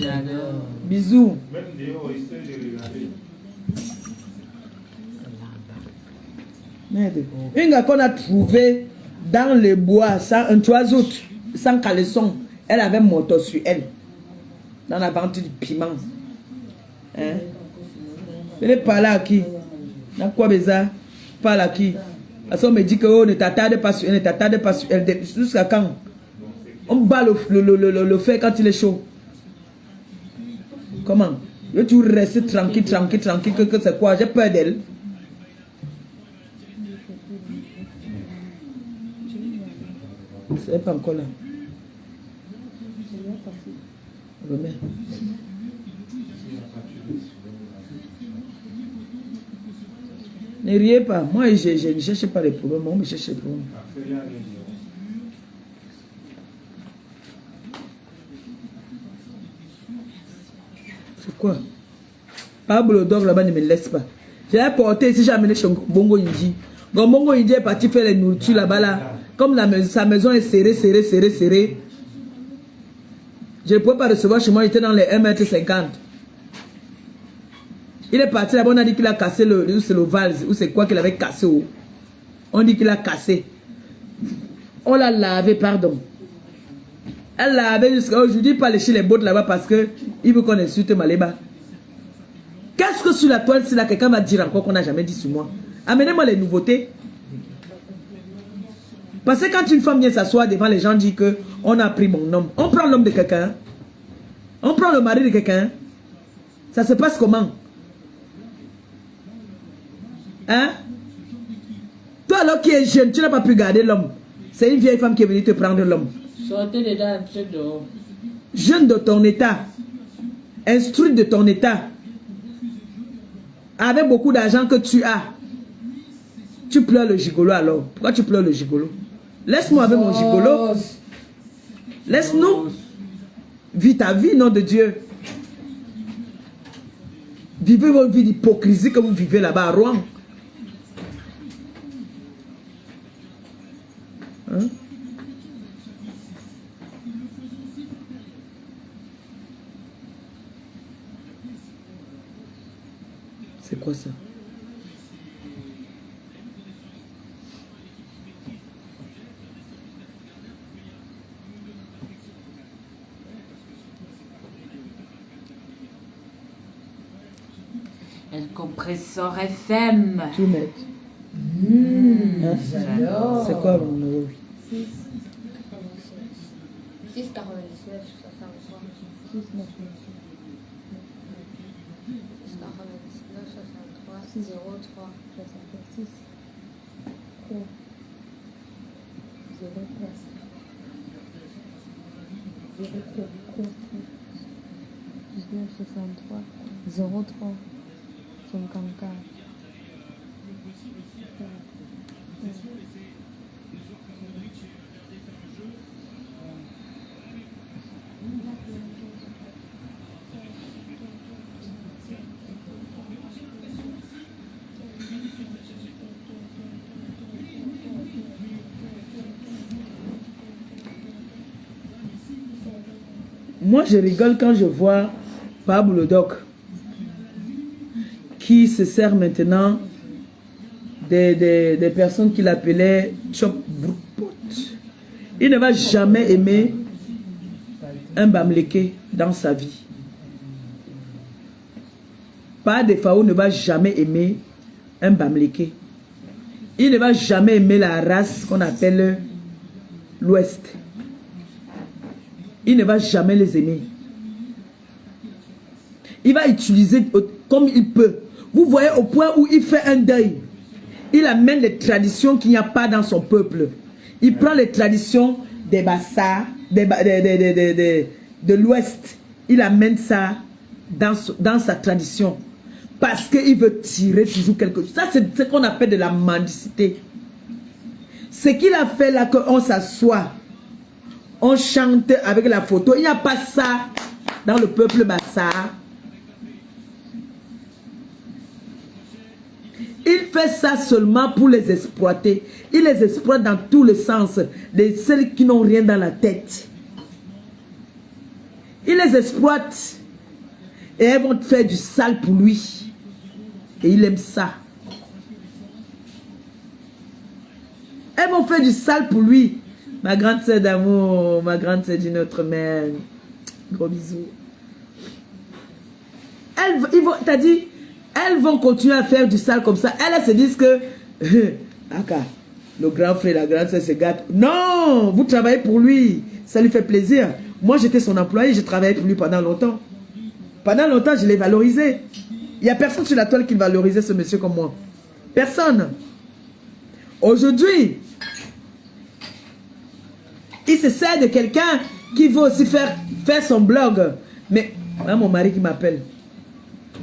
J'adore. Bisous. Même dehors, il sait de regarder. Merde. Une gars qu'on a trouvé dans le bois, un 3 août, sans caleçon. Elle avait moto sur elle. Dans la vente du piment. Hein? Elle est parlé à qui? Dans quoi bizarre? Parle à qui? Parce qu'on me dit que oh, ne t'attarde pas sur elle, ne t'attarde pas sur elle. Jusqu'à quand? On bat le fer quand il est chaud. Comment? Tu restes tranquille, que c'est quoi? J'ai peur d'elle. C'est pas encore là. Remets. Ne riez pas. Moi, je ne cherche pas les problèmes. On me cherche les problèmes. C'est quoi? Pablo Dog là-bas ne me laisse pas. J'ai apporté ici, j'ai amené chez Bongo Indji. Bongo Indji est parti faire les nourritures là-bas là. Comme sa maison est serrée. Je ne pouvais pas recevoir chez moi, j'étais dans les 1,50 m. Il est parti là-bas, on a dit qu'il a cassé c'est le valse, ou c'est quoi qu'il avait cassé. On dit qu'il a cassé. On l'a lavé, pardon. Elle l'a lavé jusqu'à aujourd'hui, pas lécher les bottes là-bas parce que il veut qu'on insulte Maléba. Qu'est-ce que sur la toile, si là, quelqu'un va dire encore qu'on n'a jamais dit sur moi? Amenez-moi les nouveautés. Parce que quand une femme vient s'asseoir devant les gens, dit que on a pris mon homme. On prend l'homme de quelqu'un. On prend le mari de quelqu'un. Ça se passe comment? Hein? Toi alors qui es jeune, tu n'as pas pu garder l'homme. C'est une vieille femme qui est venue te prendre l'homme. Sortez les dents, c'est dehors. Jeune de ton état. Instruite de ton état. Avec beaucoup d'argent que tu as. Tu pleures le gigolo alors. Pourquoi tu pleures le gigolo? Laisse-moi avec mon gigolo. Laisse-nous. Vis ta vie, nom de Dieu. Vivez votre vie d'hypocrisie que vous vivez là-bas à Rouen. Hein? C'est quoi? quoi ça? Un compresseur FM. Tout net. Hein? J'adore. C'est quoi mon numéro? 6,99, 63. 6,99, 63, 03. 66 3 1963 03 54. Moi, je rigole quand je vois Pablo le Doc qui se sert maintenant des personnes qu'il appelait Chop Brookpot. Il ne va jamais aimer un Bamleke dans sa vie. Pas de Fao ne va jamais aimer un Bamleke. Il ne va jamais aimer la race qu'on appelle l'Ouest. Il ne va jamais les aimer. Il va utiliser comme il peut. Vous voyez au point où il fait un deuil. Il amène les traditions qu'il n'y a pas dans son peuple. Il prend les traditions des Bassa, de l'Ouest. Il amène ça dans sa tradition. Parce qu'il veut tirer toujours quelque chose. Ça, c'est ce qu'on appelle de la mendicité. Ce qu'il a fait là, qu'on s'assoit, on chante avec la photo. Il n'y a pas ça dans le peuple Bassa. Il fait ça seulement pour les exploiter. Il les exploite dans tous les sens. De celles qui n'ont rien dans la tête. Il les exploite. Et elles vont faire du sale pour lui. Et il aime ça. Elles vont faire du sale pour lui. Ma grande sœur d'amour, ma grande sœur d'une autre mère. Gros bisous. T'as dit, elles vont continuer à faire du sale comme ça. Elles se disent que Aka, le grand frère, la grande sœur se gâte. Non, vous travaillez pour lui. Ça lui fait plaisir. Moi, j'étais son employé, j'ai travaillé pour lui pendant longtemps. Pendant longtemps, je l'ai valorisé. Il n'y a personne sur la toile qui valorisait ce monsieur comme moi. Personne. Aujourd'hui, il se sert de quelqu'un qui veut aussi faire son blog. Mais, là, mon mari qui m'appelle.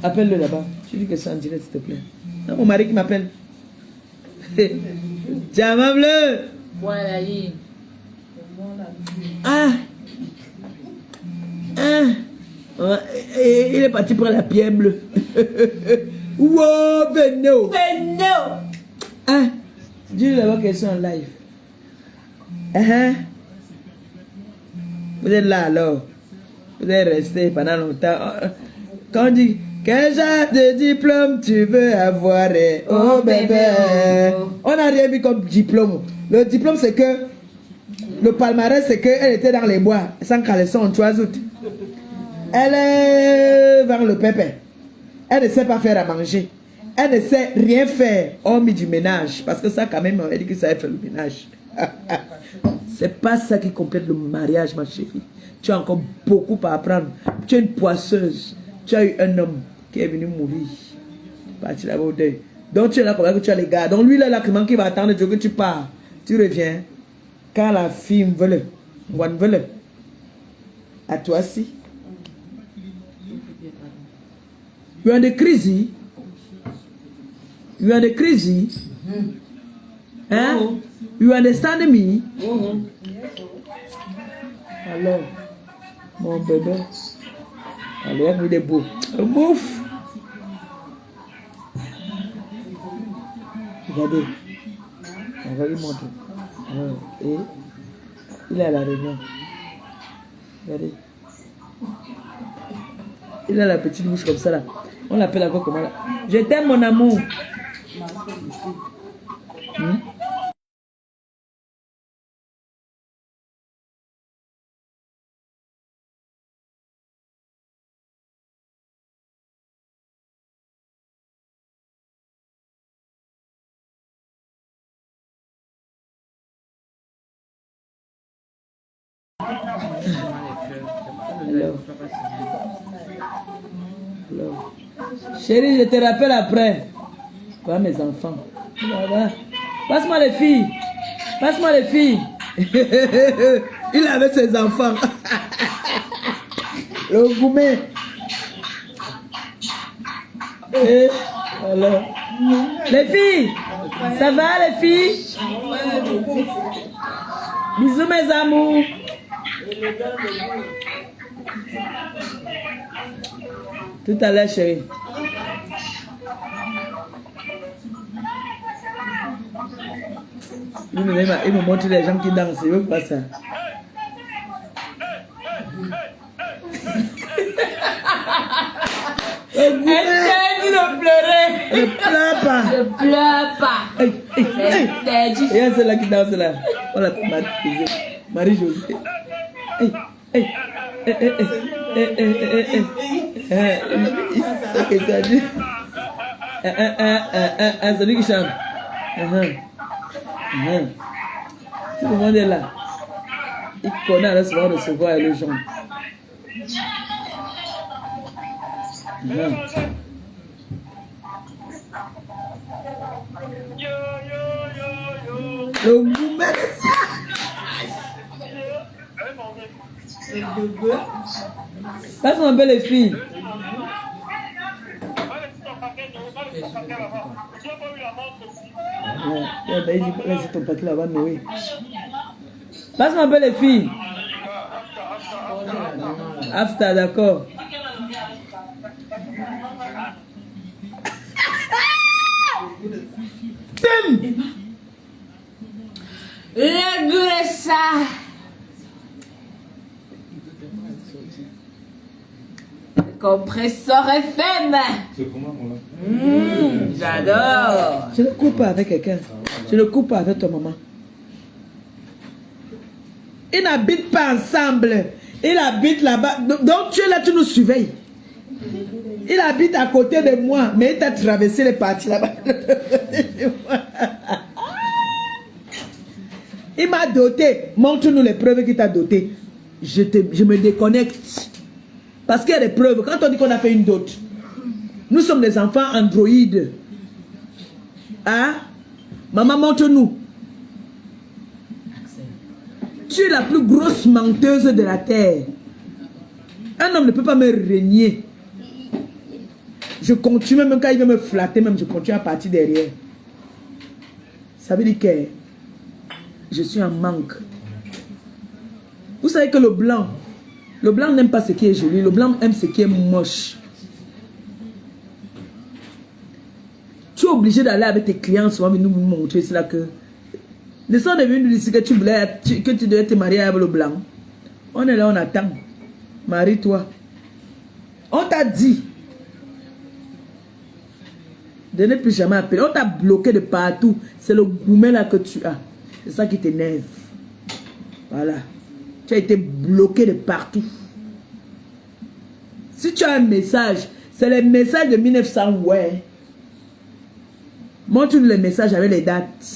Appelle-le là-bas. Je dis que c'est en direct, s'il te plaît. Là, mon mari qui m'appelle. Diamant bleu. Voilà, ligne. Ah. Ah. Et il est parti prendre la pierre bleue. Wow, Beno. Beno. Ah. Dis là-bas qu'elles sont en live. Vous êtes là alors. Vous êtes resté pendant longtemps. Quand on dit, quel genre de diplôme tu veux avoir? Oh bébé. On n'a rien vu comme diplôme. Le diplôme c'est que, le palmarès c'est qu'elle était dans les bois, sans caleçon en 3 août. Elle est vers le pépé. Elle ne sait pas faire à manger. Elle ne sait rien faire, hormis du ménage. Parce que ça quand même, elle dit que ça fait le ménage. C'est pas ça qui complète le mariage, ma chérie. Tu as encore beaucoup à apprendre. Tu es une poisseuse. Tu as eu un homme qui est venu mourir. Parti là-bas au deuil. Donc tu es là comme ça que tu as les gars. Donc lui là, qui va attendre que tu pars. Tu reviens. Quand la fille veut le. À toi aussi. You are the crazy. You are the crazy. Hein? You understand me? Alors, mon bébé. Alors, il est beau. Bouffe. Regardez. On va lui montrer. Et il est à la réunion. Regardez. Il a la petite bouche comme ça là. On l'appelle encore comment là? Je t'aime, mon amour. Alors. Chérie, je te rappelle après. Voilà mes enfants. Voilà. Passe-moi les filles. Passe-moi les filles. Il avait ses enfants. Le gourmet. Et alors. Les filles. Ça va les filles? Bisous mes amours. Tout à l'heure, chérie. Il me montre les gens qui dansent. Il veut pas ça. Elle t'a dit de pleurer. Ne pleure pas. Ne pleure pas. Hey, hey, hey. Elle t'a dit. Et celle-là qui danse là. On l'a Marie-Josée. Hey, hey. C'est que ça dit. Celui qui chante. Tout le monde est là. Il connaît à souvent recevoir les gens. Le gourmet. Passe-moi un peu les filles. Laisse ton paquet là-bas, Noé. Passe-moi un peu les filles. After, d'accord. Le goût de ça. Compresseur FM. C'est comment, mon là? J'adore. Je ne coupe pas avec quelqu'un. Je ne coupe pas avec ta maman. Ils n'habitent pas ensemble. Il habite là-bas. Donc tu es là, tu nous surveilles. Il habite à côté de moi, mais il t'a traversé les parties là-bas. Il m'a doté. Montre-nous les preuves qu'il t'a doté. Je me déconnecte. Parce qu'il y a des preuves. Quand on dit qu'on a fait une dot, nous sommes des enfants androïdes. Hein? Maman, montre-nous. Tu es la plus grosse menteuse de la terre. Un homme ne peut pas me régner. Je continue, même quand il veut me flatter, même je continue à partir derrière. Ça veut dire que je suis en manque. Vous savez que le blanc n'aime pas ce qui est joli. Le blanc aime ce qui est moche. Tu es obligé d'aller avec tes clients souvent nous montrer cela que les gens sont venus nous dire que tu voulais que tu devais te marier avec le blanc. On est là, on attend. Marie-toi. On t'a dit de ne plus jamais appeler. On t'a bloqué de partout. C'est le gourmet là que tu as. C'est ça qui t'énerve. Voilà. Tu as été bloqué de partout. Si tu as un message, c'est le message de 1900, ouais. Montre-nous les messages avec les dates.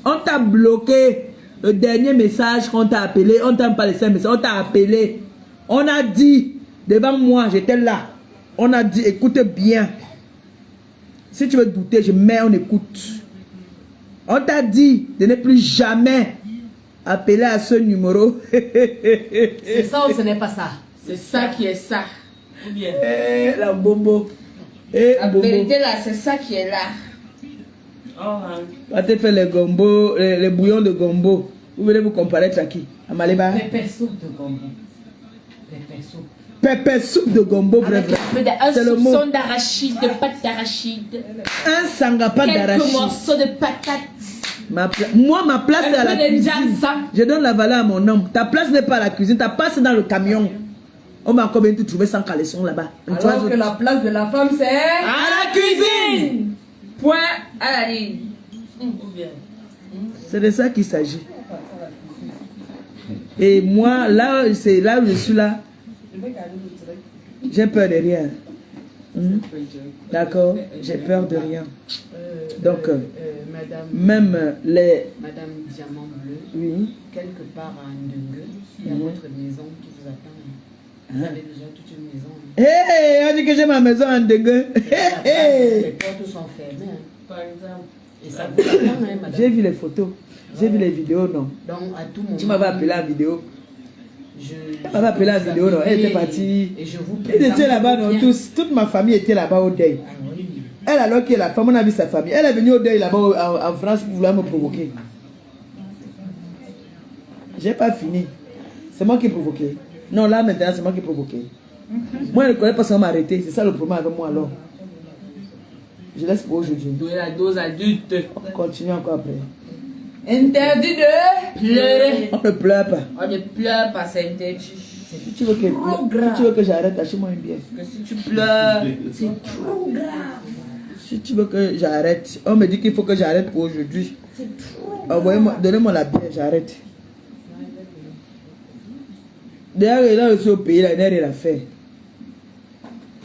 On t'a bloqué. Le dernier message qu'on t'a appelé, on t'a pas laissé un message, on t'a appelé. On a dit, devant moi, j'étais là. On a dit, écoute bien. Si tu veux douter, je mets, on écoute. On t'a dit de ne plus jamais appeler à ce numéro. C'est ça ou ce n'est pas ça? C'est ça qui est ça. Ou bien? La bobo. La vérité là, c'est ça qui est là. On va te faire les gombo, les bouillons de gombo. Vous voulez vous comparaître à qui? À Maléba? Pépé soupe de gombo. Pépé soupe. Pépé soupe de gombo, vrai. Un soupçon d'arachide, de pâte d'arachide. Un sangapa d'arachide. Quelques morceaux de patates. Moi, ma place est à la cuisine. Je donne la valeur à mon homme. Ta place n'est pas à la cuisine. Ta place est dans le camion. On m'a encore bien tout trouvé sans caleçon là-bas. Alors que la place de la femme, c'est à la cuisine. Point à la ligne. C'est de ça qu'il s'agit. Et moi, là, c'est là où je suis là. J'ai peur de rien. D'accord? J'ai peur de rien. Donc, même les... Madame Diamant Bleu, Oui. quelque part à Ndungue, il y a votre maison qui vous attend. Vous avez déjà toute une maison. Hé, on dit que j'ai ma maison en Ndungue. Les portes sont fermées. Par exemple. Et ça vous attend, madame. J'ai vu les photos. J'ai vu les vidéos, non? Donc, à tout moment. Tu m'avais appelé en vidéo. Je m'avais appelé en vidéo, non? Elle était partie. Et je vous Ils étaient là-bas, non? Toute ma famille était là-bas au deuil. Elle, alors qu'elle est la femme, on a vu sa famille. Elle est venue au deuil là-bas en France pour vouloir me provoquer. J'ai pas fini. C'est moi qui ai provoqué. Non, là maintenant, c'est moi qui ai provoqué. Moi, je ne connais pas si on m'a arrêté. C'est ça le problème avec moi alors. Je laisse pour aujourd'hui. Donner la dose adulte. On continue encore après. Interdit de pleurer. On ne pleure pas. On ne pleure pas, c'est interdit. Si tu veux que j'arrête, achète-moi un billet. Parce que si tu pleures, c'est trop grave. Si tu veux que j'arrête, on me dit qu'il faut que j'arrête pour aujourd'hui. Donnez-moi la bière, j'arrête. D'ailleurs, il a aussi au pays, il n'a rien à faire.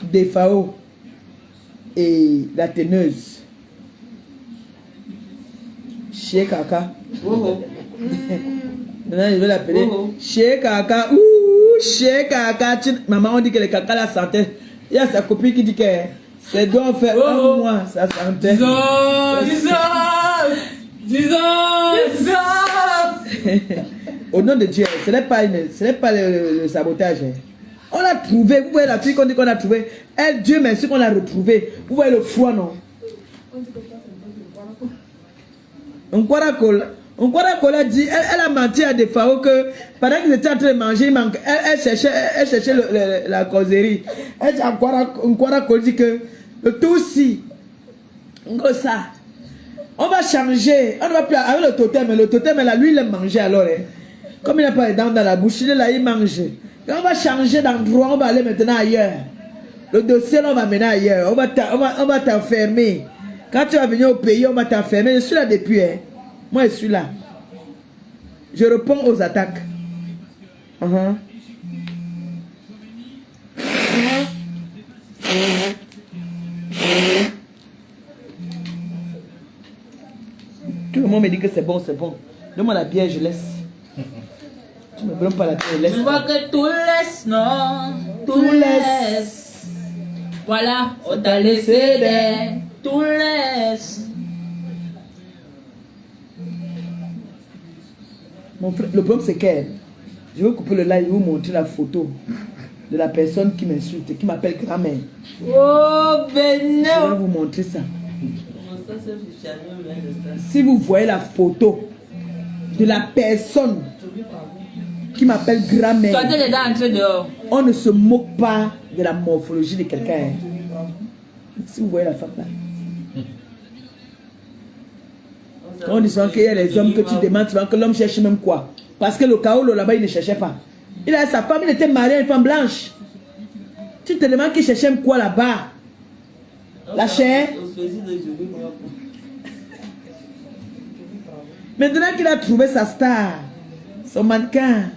Des FAO et la teneuse. Chez Kaka. Maintenant, je vais l'appeler Chez Kaka. Ouh, Chez Kaka. Maman, on dit que le caca la sentait. Il y a sa copine qui dit que c'est doit faire un mois, ça sentait. Jesus! Au nom de Dieu, ce n'est pas le sabotage. On l'a trouvé. Vous voyez la fille qu'on dit qu'on a trouvée. Elle, Dieu merci qu'on l'a retrouvée. Vous voyez le foie, non? On croit qu'on a dit, elle a menti à des FAO que pendant qu'ils étaient en train de manger, elle cherchait la causerie. Elle dit, on croit qu'on dit que le tout si, ça, on va changer, on ne va plus avec le totem, mais le totem là, lui il aime manger alors. Hein. Comme il n'a pas les dents dans la bouche, il est là, il mange. Et on va changer d'endroit, on va aller maintenant ailleurs. Le dossier, là, on va mener ailleurs, on va t'enfermer. Quand tu vas venir au pays, on va t'enfermer. Je suis là depuis. Hein. Moi, je suis là. Je réponds aux attaques. Tout le monde me dit que c'est bon, c'est bon. Donne-moi la bière, je laisse. Tu me donnes pas la bière, je laisse. Je vois que tout laisse, non? Tout laisse. Voilà, on t'a laissé des... Tout laisse. Mon frère, le problème c'est que je vais couper le live et vous montrer la photo de la personne qui m'insulte, qui m'appelle grand-mère. Oh, Beno! Je vais vous montrer ça. Si vous voyez la photo de la personne qui m'appelle grand-mère, Sortez les dents, entrez dehors. on ne se moque pas de la morphologie de quelqu'un. Si vous voyez la femme là. Quand on dit souvent qu'il y a les hommes que tu demandes souvent que l'homme cherche même quoi. Parce que le Kaolo là-bas il ne cherchait pas. Il a sa femme, il était marié à une femme blanche. Tu te demandes qu'il cherchait même quoi là-bas. La chair. Maintenant qu'il a trouvé sa star, son mannequin,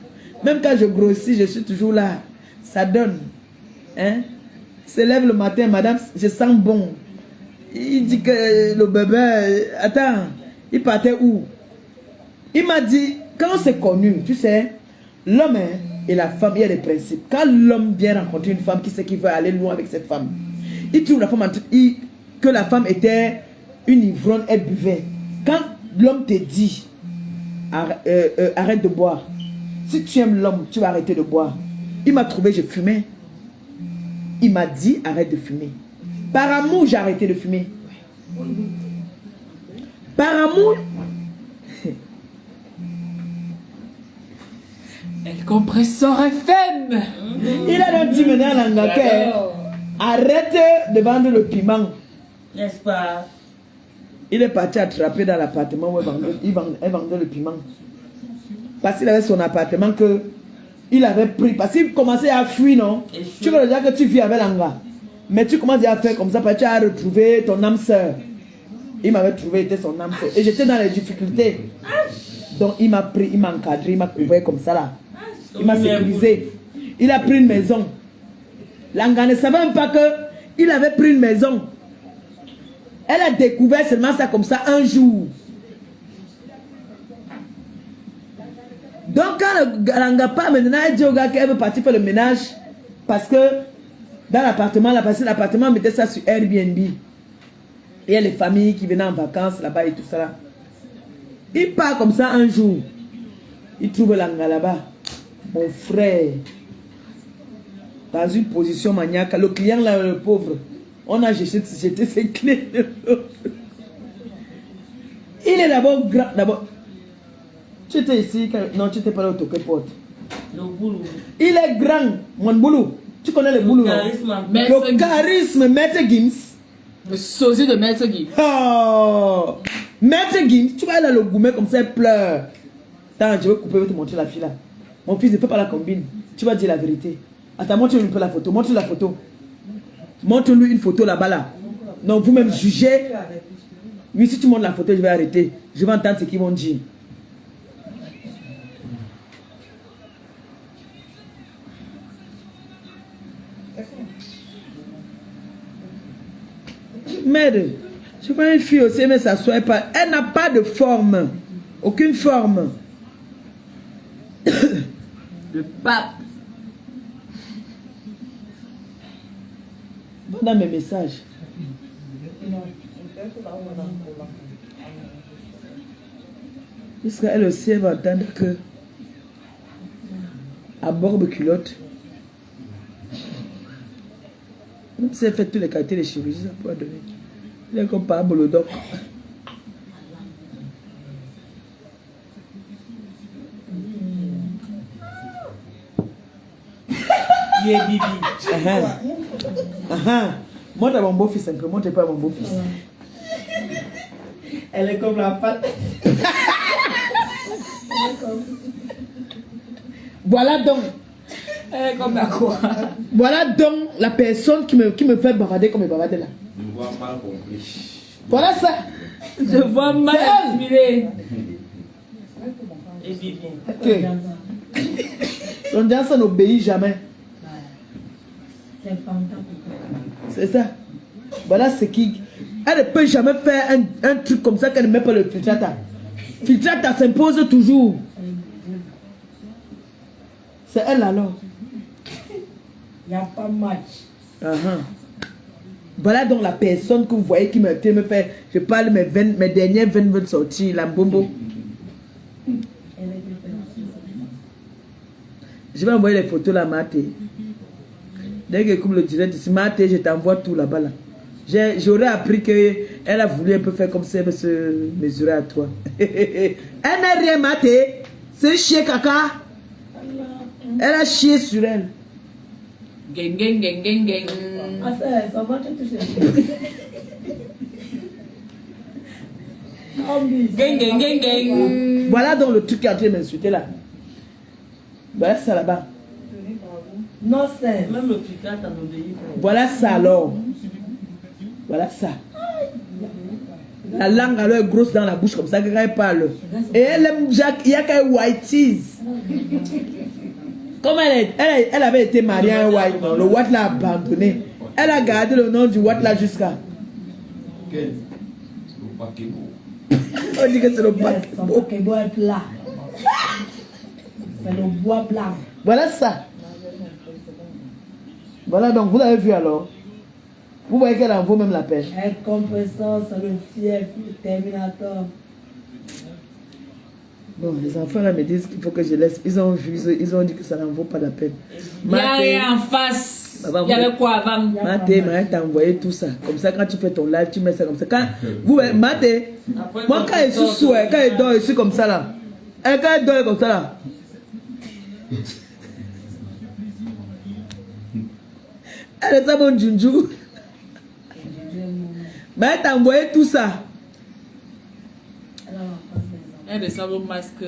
même quand je grossis, je suis toujours là. Ça donne. Hein? Se lève le matin, madame, je sens bon. Il dit que le bébé, attends, il partait où? Il m'a dit, quand on s'est connu, tu sais, l'homme et la femme, il y a des principes. Quand l'homme vient rencontrer une femme qui sait qu'il veut aller loin avec cette femme, il trouve la femme que la femme était une ivrogne, elle buvait. Quand l'homme te dit, arrête de boire, si tu aimes l'homme, tu vas arrêter de boire. Il m'a trouvé, je fumais. Il m'a dit, arrête de fumer. Par amour, j'ai arrêté de fumer. Par amour. El compresseur FM. Il a donc dit maintenant à l'Angleterre, arrête de vendre le piment. N'est-ce pas? Il est parti attraper dans l'appartement où elle vendait le piment. Parce qu'il avait son appartement que il avait pris, parce qu'il commençait à fuir, non? Tu veux dire que tu vis avec l'anga. Mais tu commences à faire comme ça, parce que tu as retrouvé ton âme sœur. Il m'avait trouvé, il était son âme sœur. Et j'étais dans les difficultés. Donc il m'a pris, il m'a encadré, il m'a couvert comme ça là. Il m'a sécurisé. Il a pris une maison. L'anga ne savait même pas qu'il avait pris une maison. Elle a découvert seulement ça comme ça un jour. Donc quand l'anga part maintenant, elle dit au gars qu'elle veut partir faire le ménage. Parce que dans l'appartement, là, parce que l'appartement mettait ça sur Airbnb. Il y a les familles qui venaient en vacances là-bas et tout ça là. Il part comme ça un jour. Il trouve l'anga là-bas. Mon frère. Dans une position maniaque. Le client là, le pauvre. On a jeté ses clés. Il est d'abord grand. D'abord. Tu étais ici. Non, tu n'étais pas là au Tokyo Port. Le boulot. Il est grand. Mon boulot. Tu connais le boulot. Le charisme. Maître Gims. Le sosie de Maître Gims. Oh. Maître Gims. Tu vois là le gourmet comme ça, il pleure. Attends, je vais couper, je vais te montrer la fille là. Mon fils ne peut pas la combine. Tu vas dire la vérité. Attends, montre-lui un peu la photo. Montre-lui la photo. Montre-lui une photo là-bas là. Non, vous-même jugez. Oui, si tu montres la photo, je vais arrêter. Je vais entendre ce qu'ils vont dire. Merde. Je vois une fille aussi, mais ça soit pas. Elle n'a pas de forme. Aucune forme. Le pape. Dans mes messages. Puisqu'elle aussi, elle va entendre que à Borbe culotte, même si elle fait tous les qualités de chirurgie, ça peut donner. Il est comme par Bolodoc. Yeah, Bibi. Montre à mon beau-fils un peu, montre pas à mon beau-fils. Elle est comme la patte. Voilà donc. Elle est comme la quoi? Voilà donc la personne qui me fait bavarder comme elle bavarde là. Je vois mal compris. Voilà ça. Je vois mal inspiré. Et Bibi. Okay. Son Dieu, ça n'obéit jamais. C'est ça. Voilà ce qui... Elle ne peut jamais faire un truc comme ça qu'elle ne met pas le filtrata. Filtrata s'impose toujours. C'est elle alors. Il n'y a pas match. Voilà donc la personne que vous voyez qui me fait... Je parle mes dernières veines veulent sortir. La bombo. Je vais envoyer les photos là, Maté. Dès que comme le direct ici, Maté, je t'envoie tout là-bas là. J'aurais appris qu'elle a voulu un peu faire comme ça, elle veut se mesurer à toi. Elle n'a rien, Maté. C'est chier caca. Elle a chié sur elle. Gang, gang, gang, gang, gang. Ah, ça va te toucher. Gang, gang, gang, gang. Voilà donc le truc qui est en train de m'insulter là. Voilà ça là-bas. Non, c'est. Même le piquant t'en obéit pas. Voilà ça alors. Voilà ça. La langue alors est grosse dans la bouche comme ça quand elle parle. Et elle aime Jacques, il y a qu'un white cheese. Comme elle avait été mariée à un white, non, le white l'a abandonné. Elle a gardé le nom du white là jusqu'à. Quel? Le paquet. On dit que c'est le Son paquet. paquet est plat. C'est le bois blanc. Voilà ça. Voilà donc, vous l'avez vu alors. Vous voyez qu'elle en vaut même la peine. Un compresseur, c'est le fief, le Terminator. Bon, les enfants là me disent qu'il faut que je laisse. Ils ont vu, ils ont dit que ça n'en vaut pas la peine. Il n'y a rien en face. Maman, Il y avait quoi avant? Maté, t'a envoyé tout ça. Comme ça, quand tu fais ton live, tu mets ça comme ça. Quand vous, Maté, moi quand je suis souhait, quand je dors, je suis comme ça là. Et quand je dors comme ça là. Elle est ça, mon Junju. Mais elle t'a envoyé tout ça. Elle descend le masque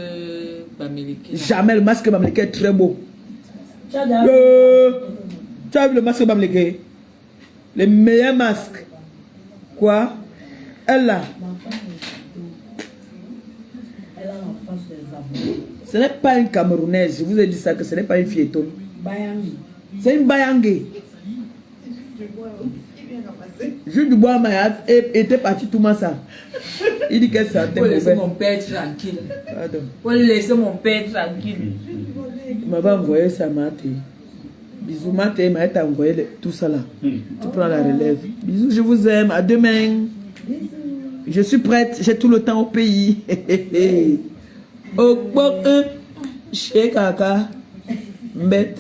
Bamileke. Jamais le masque Bamileke est très beau. Tu as déjà- Tu as vu le masque Bamlégué? Le meilleur masque. Quoi? Elle là. Ma femme est elle a en face des abonnés. Ce n'est pas une Camerounaise. Je vous ai dit ça, que ce n'est pas une fiétonne. Bayami. C'est une Bayangé. Jules Dubois était parti tout ça. Il dit que ça Faut laisser mon père tranquille. Pardon. Faut laisser mon père tranquille. Il m'avait envoyé ça, Maté. Bisous, Maté, il m'a envoyé tout ça là. Tu prends la relève. Bisous, je vous aime. À demain. Je suis prête. J'ai tout le temps au pays. Au chez Kaka. Mbête.